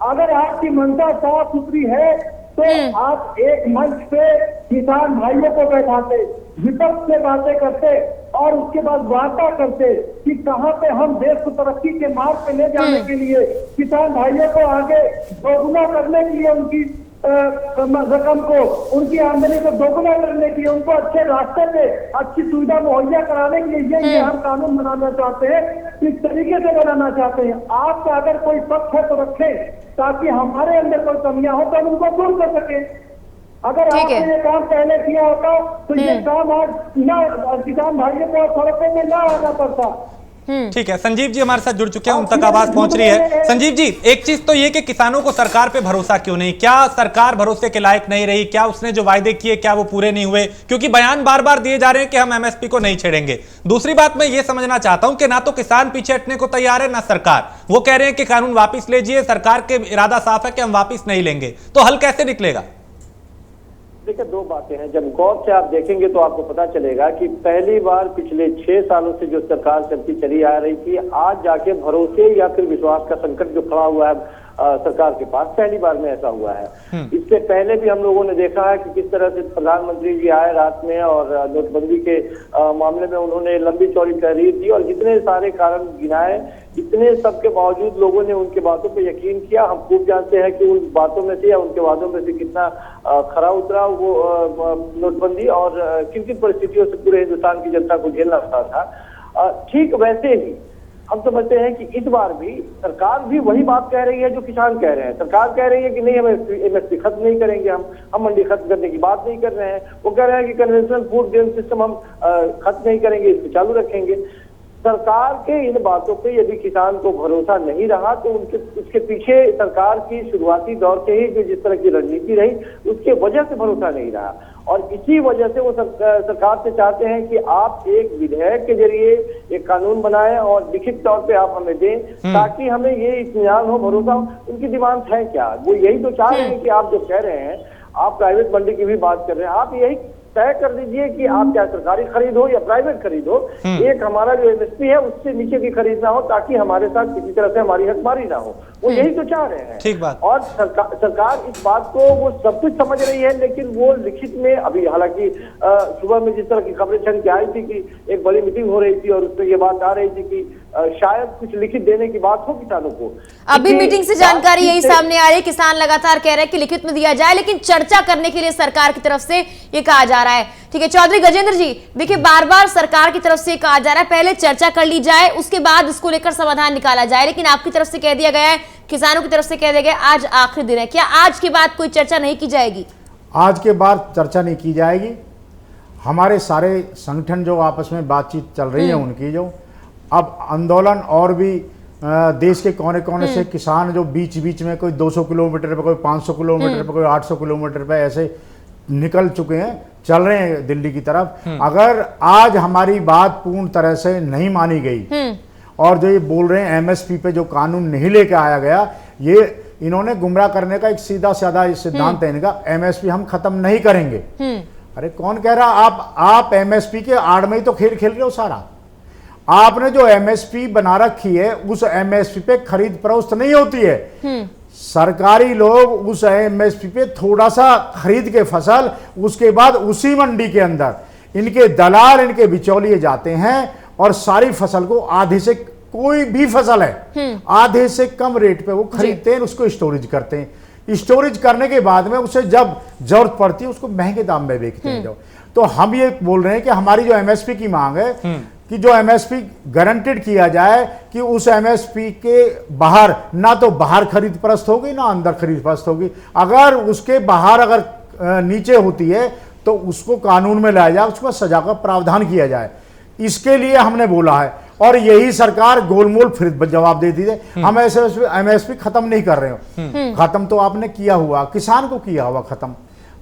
अगर आपकी मंशा साफ सुथरी है तो आप एक मंच पे किसान भाइयों को बैठाते, विपक्ष से बातें करते और उसके बाद वार्ता करते कि कहां पे हम देश को तरक्की के मार्ग पे ले जाने के लिए, किसान भाइयों को आगे दोगुना करने के लिए, उनकी रकम को, उनकी आमदनी को दोगुना करने के लिए, उनको अच्छे रास्ते पे अच्छी सुविधा मुहैया कराने के लिए ये हम कानून बनाना चाहते हैं, इस तरीके से बनाना चाहते हैं। आपका अगर कोई पक्ष है तो रखें, ताकि हमारे अंदर कोई कमियां हो तो हम उनको दूर कर सके। अगर आपने ये काम पहले किया होता तो ये काम आज न किसान भाइयों को सड़कों में न आना पड़ता। ठीक है, संजीव जी हमारे साथ जुड़ चुके हैं, उन तक आवाज पहुंच रही है। संजीव जी, एक चीज तो ये कि किसानों को सरकार पे भरोसा क्यों नहीं? क्या सरकार भरोसे के लायक नहीं रही? क्या उसने जो वायदे किए क्या वो पूरे नहीं हुए? क्योंकि बयान बार बार दिए जा रहे हैं कि हम एमएसपी को नहीं छेड़ेंगे। दूसरी बात मैं ये समझना चाहता हूं कि ना तो किसान पीछे हटने को तैयार है ना सरकार। वो कह रहे हैं कि कानून वापिस लीजिए, सरकार के इरादा साफ है कि हम वापिस नहीं लेंगे, तो हल कैसे निकलेगा? देखिए, दो बातें हैं। जब गौर से आप देखेंगे तो आपको पता चलेगा कि पहली बार पिछले 6 सालों से जो सरकार चलती चली आ रही थी, आज जाके भरोसे या फिर विश्वास का संकट जो खड़ा हुआ है सरकार के पास, पहली बार में ऐसा हुआ है। इससे पहले भी हम लोगों ने देखा है कि किस तरह से प्रधानमंत्री जी आए रात में और नोटबंदी के मामले में उन्होंने लंबी चौड़ी तहरीर दी और जितने सारे कारण गिनाए, इतने सब के बावजूद लोगों ने उनके बातों पे यकीन किया। हम खूब जानते हैं कि उन बातों में से या उनके वादों में से कितना खरा उतरा वो नोटबंदी और किन किन परिस्थितियों से पूरे हिंदुस्तान की जनता को झेलना पड़ा था। ठीक वैसे ही हम समझते हैं कि इस बार भी सरकार भी वही बात कह रही है जो किसान कह रहे हैं। सरकार कह रही है कि नहीं, हम एमएसपी खत्म नहीं करेंगे, हम मंडी खत्म करने की बात नहीं कर रहे हैं। वो कह रहे हैं कि कन्वेंशनल फूड ग्रेन सिस्टम हम खत्म नहीं करेंगे, इसको चालू रखेंगे। सरकार के इन बातों पे यदि किसान को भरोसा नहीं रहा तो उसके पीछे सरकार की शुरुआती दौर से ही जो जिस तरह की रणनीति रही उसके वजह से भरोसा नहीं रहा और इसी वजह से वो सरकार से चाहते हैं कि आप एक विधेयक के जरिए एक कानून बनाएं और लिखित तौर पे आप हमें दें ताकि हमें ये इत्मीनान हो, भरोसा हो। उनकी डिमांड है क्या? वो यही तो चाह रहे हैं कि आप जो कह रहे हैं, आप प्राइवेट मंडी की भी बात कर रहे हैं, आप यही तय कर दीजिए कि आप क्या सरकारी खरीद हो या प्राइवेट खरीद हो, एक हमारा जो एमएसपी है उससे नीचे की खरीद ना हो ताकि हमारे साथ किसी तरह से हमारी हकमारी ना हो। वो यही तो चाह रहे हैं। ठीक बात। और सरकार इस बात को वो सब कुछ समझ रही है, लेकिन वो लिखित में अभी, हालांकि सुबह में जिस तरह की खबरें छन के आई थी कि एक बड़ी मीटिंग हो रही थी और उसमें ये बात आ रही थी कि शायद कुछ लिखित देने की बात हो किसानों को। अभी मीटिंग से जानकारी यही सामने आ रही है, किसान लगातार कह रहे हैं कि लिखित में दिया जाए, लेकिन चर्चा करने के लिए सरकार की तरफ से ये कहा जा रहा है। ठीक है चौधरी गजेंद्र जी, देखिए बार बार सरकार की तरफ से कहा जा रहा है पहले चर्चा कर ली जाए, उसके बाद इसको लेकर समाधान निकाला जाए, लेकिन आपकी तरफ से कह दिया गया है, किसानों की तरफ से कह दिया गया आज आखिरी दिन है। क्या आज के बाद कोई चर्चा नहीं की जाएगी? आज के बाद चर्चा नहीं की जाएगी। हमारे सारे संगठन जो आपस में बातचीत चल रही है उनकी जो अब आंदोलन और भी देश के कोने कोने से किसान जो बीच बीच में कोई 200 किलोमीटर पे, कोई 500 किलोमीटर पे, कोई 800 किलोमीटर पे ऐसे निकल चुके हैं, चल रहे हैं दिल्ली की तरफ। अगर आज हमारी बात पूर्ण तरह से नहीं मानी गई और जो ये बोल रहे हैं एमएसपी पे जो कानून नहीं लेके आया गया, ये इन्होंने गुमराह करने का एक सीधा साधा सिद्धांत है इनका, एमएसपी हम खत्म नहीं करेंगे। अरे कौन कह रहा? आप एमएसपी के आड़ में ही तो खेल खेल रहे हो सारा। आपने जो एमएसपी बना रखी है उस एमएसपी पे खरीद फरोख्त नहीं होती है। सरकारी लोग उस एमएसपी पे थोड़ा सा खरीद के फसल, उसके बाद उसी मंडी के अंदर इनके दलाल, इनके बिचौलिए जाते हैं और सारी फसल को आधे से, कोई भी फसल है आधे से कम रेट पे वो खरीदते हैं, उसको स्टोरेज करते हैं। स्टोरेज करने के बाद में उसे जब जरूरत पड़ती है उसको महंगे दाम में बेचते हैं। तो हम ये बोल रहे हैं कि हमारी जो एमएसपी की मांग है कि जो एमएसपी गारंटेड किया जाए कि उस एमएसपी के बाहर ना तो बाहर खरीद फरोख्त होगी ना अंदर खरीद फरोख्त होगी। अगर उसके बाहर अगर नीचे होती है तो उसको कानून में लाया जाए, उसको सजा का प्रावधान किया जाए। इसके लिए हमने बोला है और यही सरकार गोलमोल फिर जवाब देती है। हम एमएसपी खत्म नहीं कर रहे हो, खत्म तो आपने किया हुआ, किसान को किया हुआ खत्म।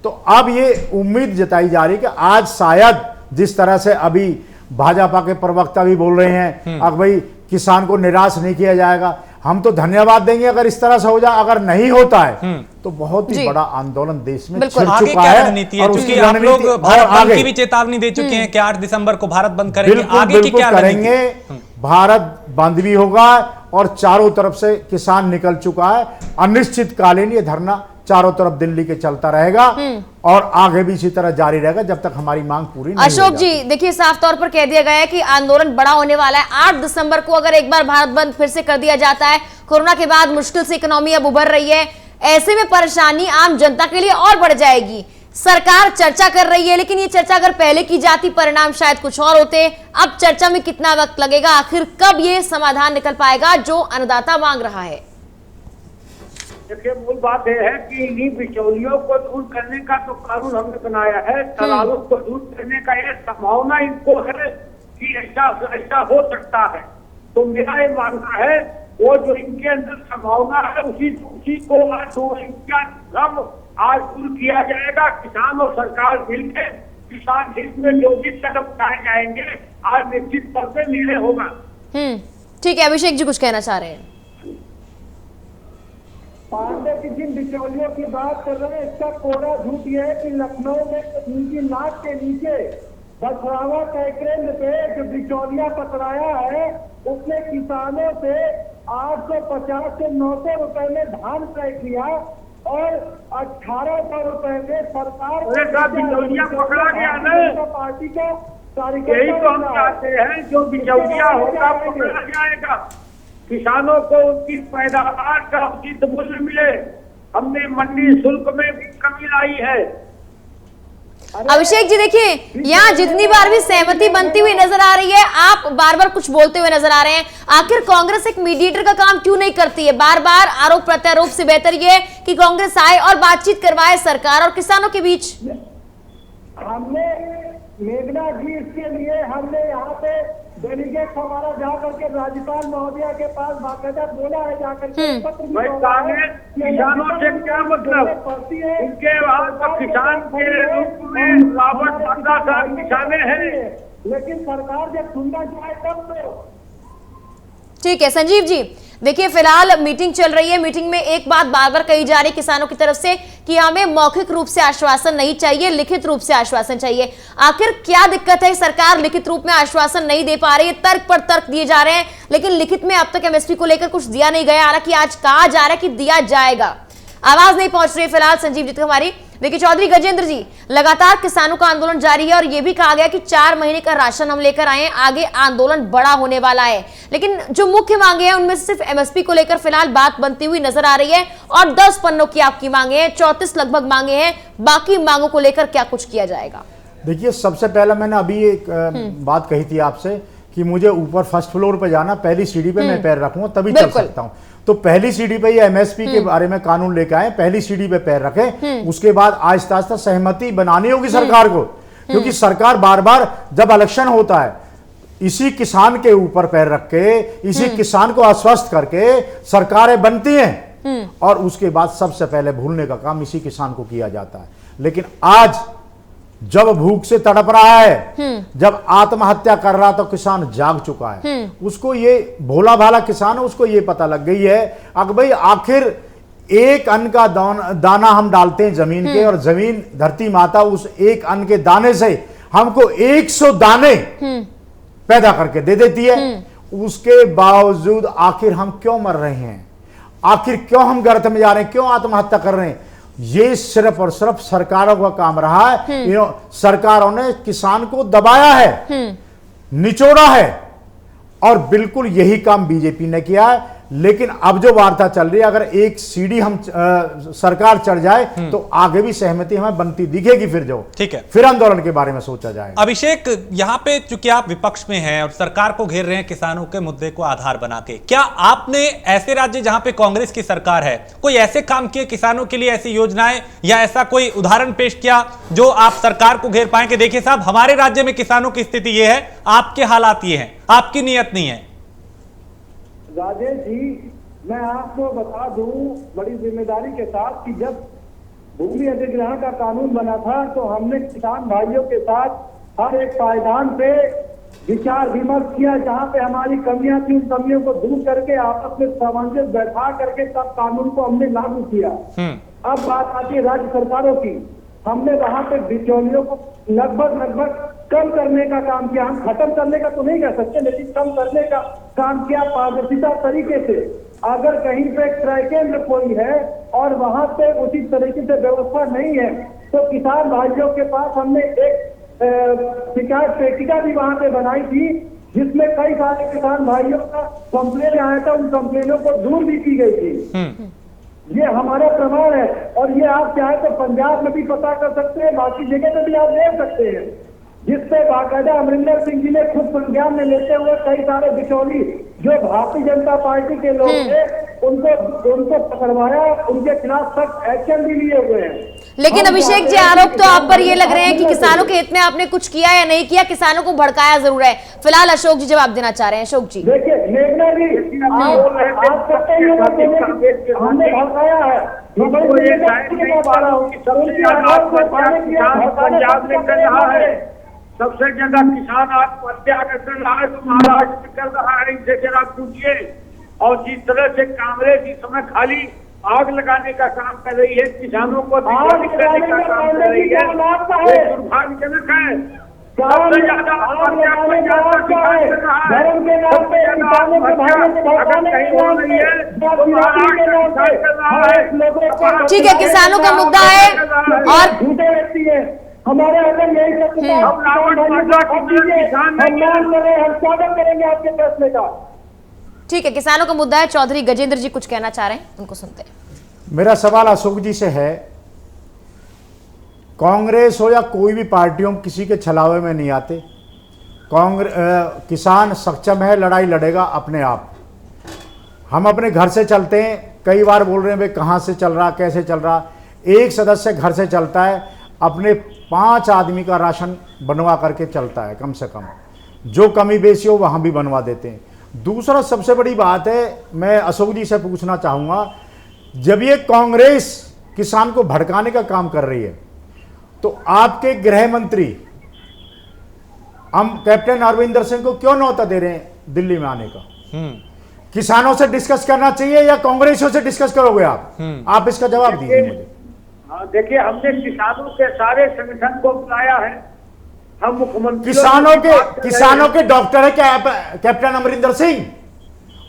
तो अब ये उम्मीद जताई जा रही है कि आज शायद जिस तरह से अभी भाजपा के प्रवक्ता भी बोल रहे हैं अब भाई किसान को निराश नहीं किया जाएगा, हम तो धन्यवाद देंगे अगर इस तरह से हो जाए। अगर नहीं होता है तो बहुत ही बड़ा आंदोलन देश में छिड़ आगे चुका क्या है। रणनीति है? क्योंकि आप लोग भारत बंद की भी चेतावनी दे चुके हैं कि 8 दिसंबर को भारत बंद करेंगे, बिल्कुल, आगे की बिल्कुल क्या करेंगे। भारत बंद भी होगा और चारों तरफ से किसान निकल चुका है। अनिश्चितकालीन ये धरना चारों तरफ दिल्ली के चलता रहेगा और आगे भी इसी तरह जारी रहेगा जब तक हमारी मांग पूरी नहीं अशोक जी देखिए, साफ तौर पर कह दिया गया है कि आंदोलन बड़ा होने वाला है। 8 दिसंबर को अगर एक बार भारत बंद फिर से कर दिया जाता है, कोरोना के बाद मुश्किल से इकोनॉमी अब उभर रही है, ऐसे में परेशानी आम जनता के लिए और बढ़ जाएगी। सरकार चर्चा कर रही है, लेकिन ये चर्चा अगर पहले की जाती परिणाम शायद कुछ और होते। अब चर्चा में कितना वक्त लगेगा, आखिर कब ये समाधान निकल पाएगा जो अन्नदाता मांग रहा है? देखिए, मूल बात यह है कि इन्हीं बिचौलियों को दूर करने का तो कानून हमने बनाया है। दलालों को दूर करने का यह संभावना इनको है कि ऐसा हो सकता है। तो मेरा ये मानना है वो जो इनके अंदर संभावना है उसी को इनका भ्रम आज दूर किया जाएगा। किसान और सरकार मिलकर किसान हित में जो भी कदम उठाए जाएंगे आज निश्चित तौर पर निर्णय होगा। ठीक है, अभिषेक जी कुछ कहना चाह रहे हैं? पांडे की जिन बिचौलियों की बात कर रहे हैं इसका कोरा झूठ ये है कि लखनऊ में उनकी नाक के नीचे बछरावा केंद्र पे जो बिचौलिया पकड़ाया है उसने किसानों से 850 से 900 रुपए में धान तय किया और 1800 रुपए में सरकार बिचौलिया पकड़ा गया ना, पार्टी का यही तो हम चाहते हैं। जो बिचौलिया होगा पकड़ा जाएगा, किसानों को उनकी पैदावार का उचित मूल्य मिले। हमने मंडी शुल्क में भी कमी लाई है। अभिषेक जी देखिए, यहाँ जितनी बार भी सहमति बनती हुई नजर आ रही है, आप बार बार कुछ बोलते हुए नजर आ रहे हैं। आखिर कांग्रेस एक मीडिएटर का काम क्यों नहीं करती है? बार बार आरोप प्रत्यारोप से बेहतर ये है कि कांग्रेस आए और बातचीत करवाए सरकार और किसानों के बीच। हमने मेघना जी इसके लिए हमने यहाँ पे डेलीगेट हमारा जाकर के राज्यपाल महोदया के पास बाकायदा बोला है जाकर के पत्र भी किसानों से क्या मतलब? उनके वहाँ किसान के रूप में रावत बंदा साहब किसाने हैं, लेकिन सरकार जब सुनना चाहे तब तो। ठीक है संजीव जी, देखिए फिलहाल मीटिंग चल रही है। मीटिंग में एक बात बार बार कही जा रही है किसानों की तरफ से कि हमें मौखिक रूप से आश्वासन नहीं चाहिए, लिखित रूप से आश्वासन चाहिए। आखिर क्या दिक्कत है? सरकार लिखित रूप में आश्वासन नहीं दे पा रही है, तर्क पर तर्क दिए जा रहे हैं, लेकिन लिखित में अब तक एमएसपी को लेकर कुछ दिया नहीं गया। हालांकि आज कहा जा रहा है कि दिया जाएगा, आवाज नहीं पहुंच रही है फिलहाल संजीव जी तक हमारी। देखिए चौधरी गजेंद्र जी, लगातार किसानों का आंदोलन जारी है और यह भी कहा गया कि 4 महीने का राशन हम लेकर आए हैं, आगे आंदोलन बड़ा होने वाला है। लेकिन जो मुख्य मांगे हैं उनमें से सिर्फ एमएसपी को लेकर फिलहाल बात बनती हुई नजर आ रही है और 10 पन्नों की आपकी मांगे हैं, 34 लगभग मांगे हैं। बाकी मांगों को लेकर क्या कुछ किया जाएगा? देखिए, सबसे पहले मैंने अभी एक बात कही थी आपसे कि मुझे ऊपर फर्स्ट फ्लोर पे जाना, पहली सीढ़ी पे मैं पैर रखूंगा तभी चल सकता हूं। तो पहली सीढ़ी पे ये एमएसपी के बारे में कानून लेके आए, पहली सीढ़ी पे पैर रखें, उसके बाद आहिस्ता आहिस्ता सहमति बनानी होगी सरकार को। क्योंकि सरकार बार बार जब इलेक्शन होता है इसी किसान के ऊपर पैर रख के, इसी किसान को आश्वस्त करके सरकारें बनती हैं और उसके बाद सबसे पहले भूलने का काम इसी किसान को किया जाता है। लेकिन आज जब भूख से तड़प रहा है, जब आत्महत्या कर रहा तो किसान जाग चुका है। उसको ये भोला भाला किसान है, उसको ये पता लग गई है अब भाई आखिर एक अन्न का दाना हम डालते हैं जमीन के और जमीन धरती माता उस एक अन्न के दाने से हमको 100 दाने पैदा करके दे देती है। उसके बावजूद आखिर हम क्यों मर रहे हैं? आखिर क्यों हम गर्त में जा रहे हैं? क्यों आत्महत्या कर रहे हैं? ये सिर्फ और सिर्फ सरकारों का काम रहा है। सरकारों ने किसान को दबाया है, निचोड़ा है और बिल्कुल यही काम बीजेपी ने किया है। लेकिन अब जो वार्ता चल रही है, अगर एक सीढ़ी हम सरकार चढ़ जाए तो आगे भी सहमति हमें बनती दिखेगी। फिर जो ठीक है, फिर आंदोलन के बारे में सोचा जाएगा। अभिषेक, यहाँ पे चूंकि आप विपक्ष में हैं और सरकार को घेर रहे हैं किसानों के मुद्दे को आधार बना के, क्या आपने ऐसे राज्य जहां पे कांग्रेस की सरकार है कोई ऐसे काम किए किसानों के लिए, ऐसी योजनाएं या ऐसा कोई उदाहरण पेश किया जो आप सरकार को घेर पाए कि देखिए साहब हमारे राज्य में किसानों की स्थिति ये है, आपके हालात ये हैं, आपकी नीयत नहीं है? राजेश जी, मैं आपको बता दूं बड़ी जिम्मेदारी के साथ कि जब भूमि अधिग्रहण का कानून बना था तो हमने किसान भाइयों के साथ हर एक पायदान पे विचार विमर्श किया, जहां पे हमारी कमियां थी उन कमियों को दूर करके आपस में सामंजस्य बैठा करके तब कानून को हमने लागू किया। अब बात आती है राज्य सरकारों की। हमने वहां पे बिचौलियों को लगभग कम करने का काम किया। हम खत्म करने का तो नहीं कह सकते, लेकिन कम करने का काम किया पारदर्शिता तरीके से। अगर कहीं पे क्रय केंद्र कोई है और वहां पे उसी तरीके से व्यवस्था नहीं है तो किसान भाइयों के पास हमने एक शिकायत पेटिका भी वहां पे बनाई थी, जिसमें कई सारे किसान भाइयों का कंप्लेन आया था। उन कंप्लेनों को दूर भी की गई थी। ये हमारा प्रमाण है और ये आप चाहे तो पंजाब में भी पता कर सकते हैं, बाकी जगह पे भी आप देख सकते हैं, जिसपे बाकायदा अमरिंदर सिंह जी ने खुद संज्ञान में लेते हुए कई सारे बिचौली जो भारतीय जनता पार्टी के लोग थे उनको पकड़वाया, उनके खिलाफ सख्त एक्शन भी लिए हुए हैं। लेकिन अभिषेक जी, आरोप तो आप पर ये लग रहे हैं कि किसानों के हित में आपने कुछ किया या नहीं किया, किसानों को भड़काया जरूर है। फिलहाल अशोक जी जवाब देना चाह रहे हैं। अशोक जी देखिए, मेघना जी आप कहते हैं हमने भड़काया है, सबसे ज्यादा किसान आत्महत्या कर रहा है तो महाराष्ट्र कर रहा है, इनसे जरा पूछिए। और जिस तरह से कांग्रेस इस समय खाली आग लगाने का काम कर रही है, किसानों को दिग्भ्रमित करने का काम कर रही है, ये दुर्भाग्यजनक है। सबसे ज्यादा आत्महत्या पंजाब का किसान कर रहा है, सबसे ज्यादा आत्महत्या अगर कहीं हो रही है तो महाराष्ट्र किसान कर रहा है। ठीक है, किसानों का मुद्दा है और झूठे व्यक्ति है हमारे अंदर यही हम स्वागत करेंगे आपके फैसले का। ठीक है, किसानों का मुद्दा है। चौधरी गजेंद्र जी कुछ कहना चाह रहे हैं, उनको सुनते हैं। मेरा सवाल अशोक जी से है, कांग्रेस हो या कोई भी पार्टियों किसी के छलावे में नहीं आते। किसान सक्षम है, लड़ाई लड़ेगा अपने आप। हम अपने घर से चलते हैं, कई बार बोल रहे हैं भाई कहाँ से चल रहा, कैसे चल रहा। एक सदस्य घर से चलता है, अपने 5 आदमी का राशन बनवा करके चलता है, कम से कम जो कमी बेसी हो वहाँ भी बनवा देते हैं। दूसरा सबसे बड़ी बात है, मैं अशोक जी से पूछना चाहूँगा, जब ये कांग्रेस किसान को भड़काने का काम कर रही है तो आपके गृह मंत्री हम कैप्टन अमरिंदर सिंह को क्यों न्योता दे रहे हैं दिल्ली में आने का? किसानों से डिस्कस करना चाहिए या कांग्रेसियों से डिस्कस करोगे आप इसका जवाब दीजिए मुझे। हाँ, देखिए, हमने किसानों के सारे संगठन को बुलाया है। हम मुख्यमंत्री किसानों के डॉक्टर है क्या कैप्टन अमरिंदर सिंह?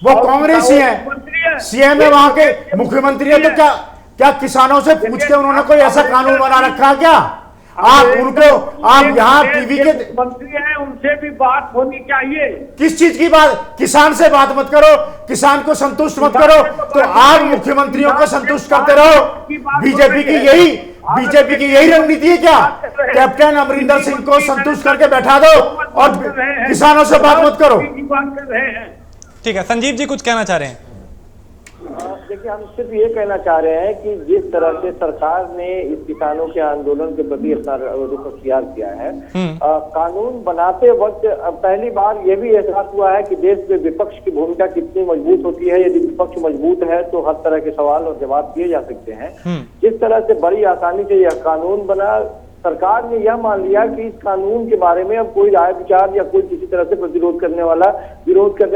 वो कांग्रेसी है, सीएम है वहां के, मुख्यमंत्री है। तो क्या किसानों से पूछ के उन्होंने कोई ऐसा कानून बना रखा है क्या? आप यहाँ टीवी के मंत्री हैं, उनसे भी बात होनी चाहिए। किस चीज की बात? किसान से बात मत करो, किसान को संतुष्ट मत करो, तो आप मुख्यमंत्रियों को संतुष्ट करते रहो। बीजेपी की यही रणनीति है क्या? कैप्टन अमरिंदर सिंह को संतुष्ट करके बैठा दो और किसानों से बात मत करो। ठीक है, संजीव जी कुछ कहना चाह रहे हैं। देखिए, हम सिर्फ ये कहना चाह रहे हैं कि जिस तरह से सरकार ने इस किसानों के आंदोलन के प्रति अपना रुख अख्तियार किया है, कानून बनाते वक्त पहली बार ये भी एहसास हुआ है कि देश में विपक्ष की भूमिका कितनी मजबूत होती है। यदि विपक्ष मजबूत है तो हर तरह के सवाल और जवाब दिए जा सकते हैं। जिस तरह से बड़ी आसानी से यह कानून बना, सरकार ने यह मान लिया कि इस कानून के बारे में अब कोई राय विचार या कोई किसी तरह से विरोध करने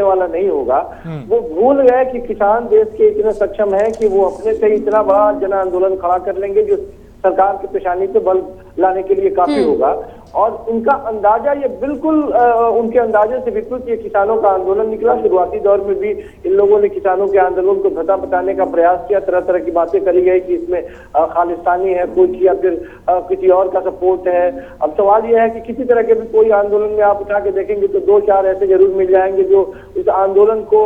वाला नहीं होगा। वो भूल गए कि किसान देश के इतने सक्षम है कि वो अपने से इतना बड़ा जन आंदोलन खड़ा कर लेंगे जो सरकार की पेशानी पे बल लाने के लिए काफी होगा। और उनका अंदाजा ये बिल्कुल उनके अंदाजे से विपरीत ये किसानों का आंदोलन निकला। शुरुआती दौर में भी इन लोगों ने किसानों के आंदोलन को भता बताने का प्रयास किया, तरह तरह की बातें करी गई कि इसमें खालिस्तानी है कुछ या फिर किसी और का सपोर्ट है। अब सवाल यह है कि किसी तरह के भी कोई आंदोलन में आप उठा के देखेंगे तो 2-4 ऐसे जरूर मिल जाएंगे जो इस आंदोलन को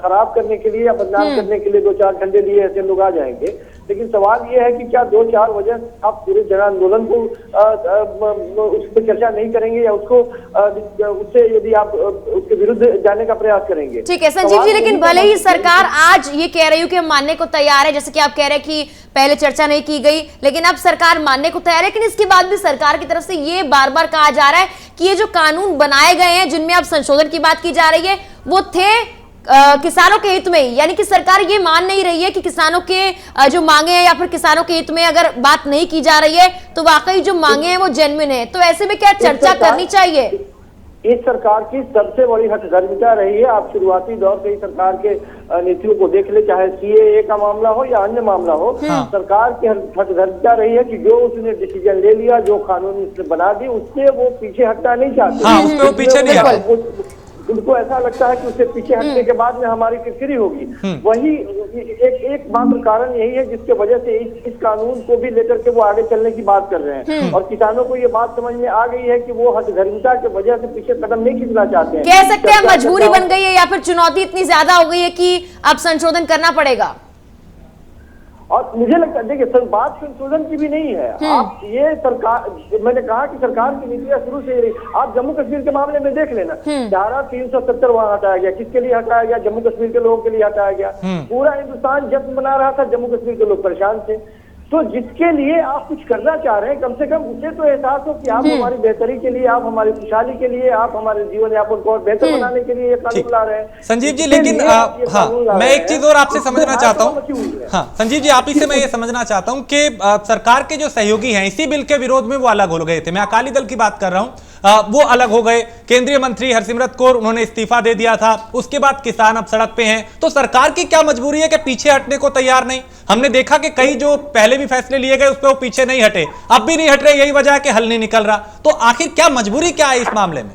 खराब करने के लिए या बदनाम करने के लिए 2-4 झंडे लिए ऐसे लोग आ जाएंगे। लेकिन सवाल ये है कि क्या 2-4 वजह आप पूरे जन आंदोलन को उस पर चर्चा नहीं करेंगे या उसको उससे यदि आप उसके विरुद्ध जाने का प्रयास करेंगे। ठीक है संजीव जी, लेकिन भले ही सरकार आज ये कह रही हो कि हम मानने को तैयार है, जैसे कि आप कह रहे हैं कि पहले चर्चा नहीं की गई, लेकिन अब सरकार मानने को तैयार है, लेकिन इसके बाद भी सरकार की तरफ से ये बार बार कहा जा रहा है कि ये जो कानून बनाए गए हैं जिनमें अब संशोधन की बात की जा रही है वो थे किसानों के हित में, यानी कि सरकार ये मान नहीं रही है कि किसानों के जो मांगे हैं या फिर किसानों के हित में अगर बात नहीं की जा रही है तो वाकई जो मांगे हैं वो जेन्युइन है। तो ऐसे में क्या चर्चा करनी चाहिए? इस सरकार की सबसे बड़ी हठधर्मिता रही है। आप शुरुआती दौर से ही सरकार के नीतियों को देख ले, चाहे सीएए का मामला हो या अन्य मामला हो, सरकार की हठधर्मिता रही है कि जो उसने डिसीजन ले लिया, जो कानून उसने बना दी, उससे वो पीछे हटना नहीं चाहते। उससे वो पीछे नहीं हटते। उनको ऐसा लगता है कि उससे पीछे हटने के बाद में हमारी किरकिरी होगी। वही एक मात्र कारण यही है जिसके वजह से इस कानून को भी लेकर के वो आगे चलने की बात कर रहे हैं। और किसानों को ये बात समझ में आ गई है कि वो हठधर्मिता की वजह से पीछे कदम नहीं खींचना चाहते हैं। कह सकते हैं मजबूरी बन गई है या फिर चुनौती इतनी ज्यादा हो गई है कि अब संशोधन करना पड़ेगा। और मुझे लगता है देखिए बात संशोधन की भी नहीं है। आप ये सरकार, मैंने कहा कि सरकार की नीतियां शुरू से ही रही। आप जम्मू कश्मीर के मामले में देख लेना, धारा 370 वहां हटाया गया। किसके लिए हटाया गया? जम्मू कश्मीर के लोगों के लिए हटाया गया। पूरा हिंदुस्तान जश्न मना रहा था, जम्मू कश्मीर के लोग परेशान थे। तो जिसके लिए आप कुछ करना चाह रहे हैं, कम से कम उसे तो एहसास हो कि आप हमारी बेहतरी के लिए, आप हमारी खुशहाली के लिए, आप हमारे जीवन यापन को और बेहतर बनाने के लिए ये कानून ला रहे हैं। संजीव जी, लेकिन मैं एक चीज और आपसे समझना चाहता हूँ। संजीव जी, आप ही से मैं ये समझना चाहता हूँ कि सरकार के जो सहयोगी हैं इसी बिल के विरोध में वो अलग हो गए थे। मैं अकाली दल की बात कर रहा हूँ, वो अलग हो गए। केंद्रीय मंत्री हरसिमरत कौर उन्होंने इस्तीफा दे दिया था, उसके बाद किसान अब सड़क पे हैं। तो सरकार की क्या मजबूरी है कि पीछे हटने को तैयार नहीं? हमने देखा कि कई जो पहले भी फैसले लिए गए उस पर वो पीछे नहीं हटे, अब भी नहीं हट रहे। यही वजह है कि हल नहीं निकल रहा। तो आखिर क्या मजबूरी क्या है इस मामले में?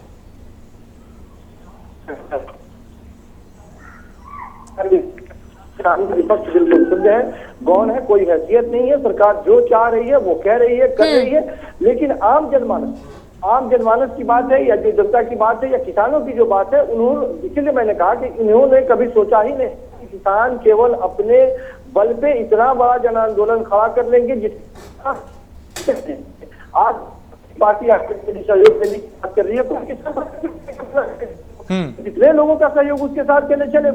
विपक्ष बिल्कुल शुद्ध है, गौण है, कोई हैसियत नहीं है। सरकार जो चाह रही है वो कह रही है, कर रही है। लेकिन आम जनमानस की बात है या जो जनता की बात है या किसानों की जो बात है, उन्होंने, इसीलिए मैंने कहा कि इन्होंने कभी सोचा ही नहीं कि किसान केवल अपने बल पे इतना बड़ा जन आंदोलन खड़ा कर लेंगे। जिसका आज पार्टी सहयोग देने की बात कर रही है, जितने लोगों का सहयोग उसके साथ चले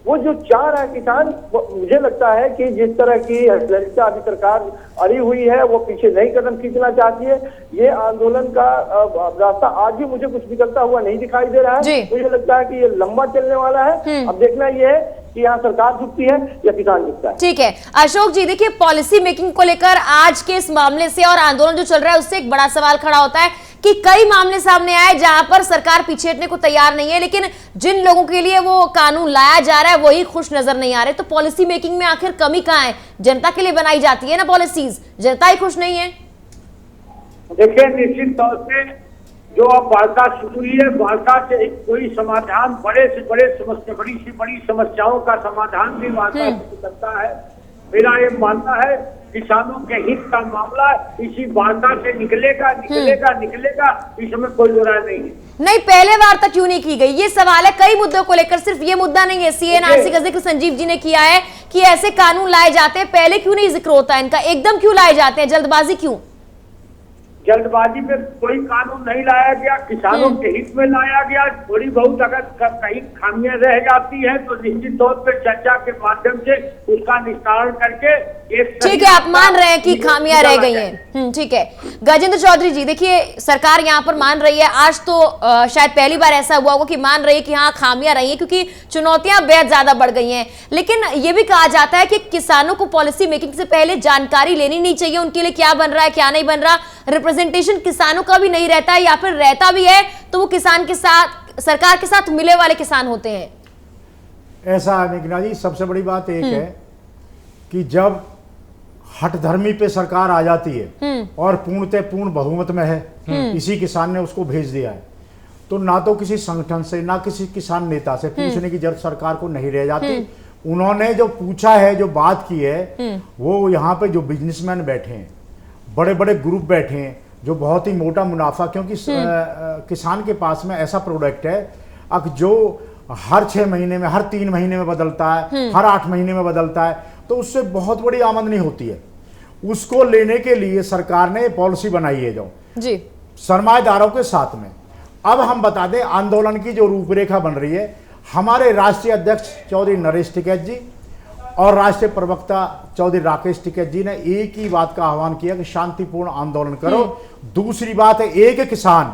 वो जो चाह रहा है किसान, मुझे लगता है कि जिस तरह की हठधर्मिता अभी सरकार अड़ी हुई है वो पीछे नहीं कदम खींचना चाहती है। ये आंदोलन का रास्ता आज भी मुझे कुछ निकलता हुआ नहीं दिखाई दे रहा है। मुझे लगता है कि ये लंबा चलने वाला है। अब देखना ये है कि यहाँ सरकार झुकती है या किसान झुकता है। ठीक है अशोक जी, देखिए पॉलिसी मेकिंग को लेकर आज के इस मामले से और आंदोलन जो चल रहा है उससे एक बड़ा सवाल खड़ा होता है कि कई मामले सामने आए जहां पर सरकार पीछे हटने को तैयार नहीं है, लेकिन जिन लोगों के लिए वो कानून लाया जा रहा है वही खुश नजर नहीं आ रहे। तो पॉलिसी मेकिंग में आखिर कमी कहां है? जनता के लिए बनाई जाती है ना पॉलिसीज, जनता ही खुश नहीं है। देखिए निश्चित तौर से जो अब वार्ता शुरू हुई है, वार्ता से कोई समाधान बड़ी से बड़ी समस्याओं का समाधान भी वार्ता से करता है। मेरा ये मानना है किसानों के हित का मामला इसी वार्ता से निकलेगा। इसमें कोई दो राय नहीं है। नहीं, पहले वार्ता क्यों नहीं की गई? ये सवाल है कई मुद्दों को लेकर, सिर्फ ये मुद्दा नहीं है। सीएनआरसी का जिक्र संजीव जी ने किया है कि ऐसे कानून लाए जाते हैं, पहले क्यों नहीं जिक्र होता है इनका? एकदम क्यों लाए जाते हैं? जल्दबाजी क्यों? जल्दबाजी में कोई कानून नहीं लाया गया, किसानों के हित में लाया गया। थोड़ी बहुत अगर कहीं खामियां रह जाती है तो निश्चित तौर पर चर्चा के माध्यम से उसका निस्तारण करके ठीक है, आप मान रहे हैं कि खामियां रह गई हैं। ठीक है गजेंद्र चौधरी जी, देखिए सरकार यहाँ पर मान रही है, आज तो शायद पहली बार ऐसा हुआ होगा कि मान रही है कि हाँ खामियां रही हैं क्योंकि चुनौतियां बेहद ज्यादा बढ़ गई हैं। लेकिन ये भी कहा जाता है कि किसानों को पॉलिसी मेकिंग से पहले जानकारी लेनी नहीं चाहिए, उनके लिए क्या बन रहा है क्या नहीं बन रहा। रिप्रेजेंटेशन किसानों का भी नहीं रहता है, या फिर रहता भी है तो वो किसान के साथ, सरकार के साथ मिले वाले किसान होते हैं। ऐसा है मेघना जी, सबसे बड़ी बात एक है कि जब हठधर्मी पे सरकार आ जाती है और पूर्णतः पूर्ण बहुमत में है, इसी किसान ने उसको भेज दिया है, तो ना तो किसी संगठन से ना किसी किसान नेता से पूछने की जरूरत सरकार को नहीं रह जाती। उन्होंने जो पूछा है, जो बात की है, वो यहाँ पे जो बिजनेसमैन बैठे हैं, बड़े बड़े ग्रुप बैठे हैं, जो बहुत ही मोटा मुनाफा, क्योंकि किसान के पास में ऐसा प्रोडक्ट है अब जो हर 6 महीने में, हर 3 महीने में बदलता है, हर 8 महीने में बदलता है, तो उससे बहुत बड़ी आमदनी होती है। उसको लेने के लिए सरकार ने पॉलिसी बनाई है जो जी सरमाएदारों के साथ में। अब हम बता दें आंदोलन की जो रूपरेखा बन रही है, हमारे राष्ट्रीय अध्यक्ष चौधरी नरेश टिकैत जी और राष्ट्रीय प्रवक्ता चौधरी राकेश टिकैत जी ने एक ही बात का आह्वान किया कि शांतिपूर्ण आंदोलन करो। दूसरी बात है, एक किसान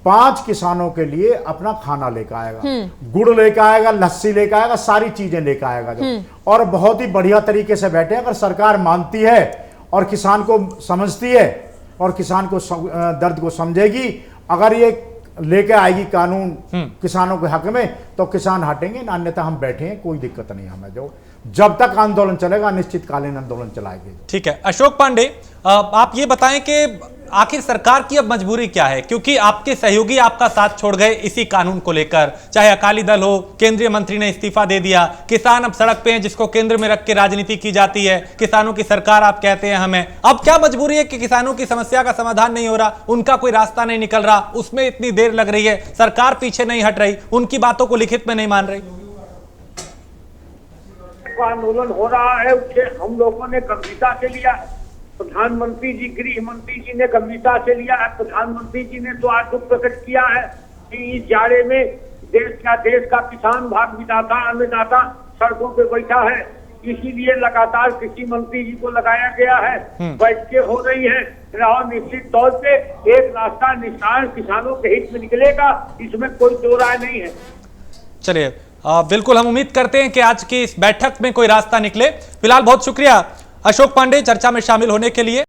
5 किसानों के लिए अपना खाना लेकर आएगा, गुड़ लेकर आएगा, लस्सी लेकर आएगा, सारी चीजें लेकर आएगा जो, और बहुत ही बढ़िया तरीके से बैठे। अगर सरकार मानती है और किसान को समझती है और किसान को दर्द को समझेगी, अगर ये लेके आएगी कानून किसानों के हक में, तो किसान हटेंगे, अन्यथा हम बैठे हैं, कोई दिक्कत नहीं हमें। जो जब तक आंदोलन चलेगा अनिश्चितकालीन आंदोलन चलाएंगे। ठीक है, अशोक पांडे, आप ये बताएं कि आखिर सरकार की अब मजबूरी क्या है, क्योंकि आपके सहयोगी आपका साथ छोड़ गए इसी कानून को लेकर, चाहे अकाली दल हो, केंद्रीय मंत्री ने इस्तीफा दे दिया, किसान अब सड़क पे हैं जिसको केंद्र में रख के राजनीति की जाती है, किसानों की सरकार आप कहते हैं हमें। अब क्या मजबूरी है कि किसानों की समस्या का समाधान नहीं हो रहा, उनका कोई रास्ता नहीं निकल रहा, उसमें इतनी देर लग रही है, सरकार पीछे नहीं हट रही, उनकी बातों को लिखित में नहीं मान रही? आंदोलन हो रहा है, उसे हम लोगों ने गंभीरता से लिया है। प्रधानमंत्री जी, गृह मंत्री जी ने गंभीरता से लिया है। प्रधानमंत्री जी ने तो आज दुख प्रकट किया है कि इस जाड़े में देश का किसान भाग विधाता, अन्नदाता सड़कों पे बैठा है, इसीलिए लगातार कृषि मंत्री जी को लगाया गया है, बैठकें हो रही है, और निश्चित तौर पे एक रास्ता निशान किसानों के हित में निकलेगा, इसमें कोई दो राय नहीं है। चलिए, बिल्कुल हम उम्मीद करते हैं कि आज की इस बैठक में कोई रास्ता निकले। फिलहाल बहुत शुक्रिया अशोक पांडे चर्चा में शामिल होने के लिए।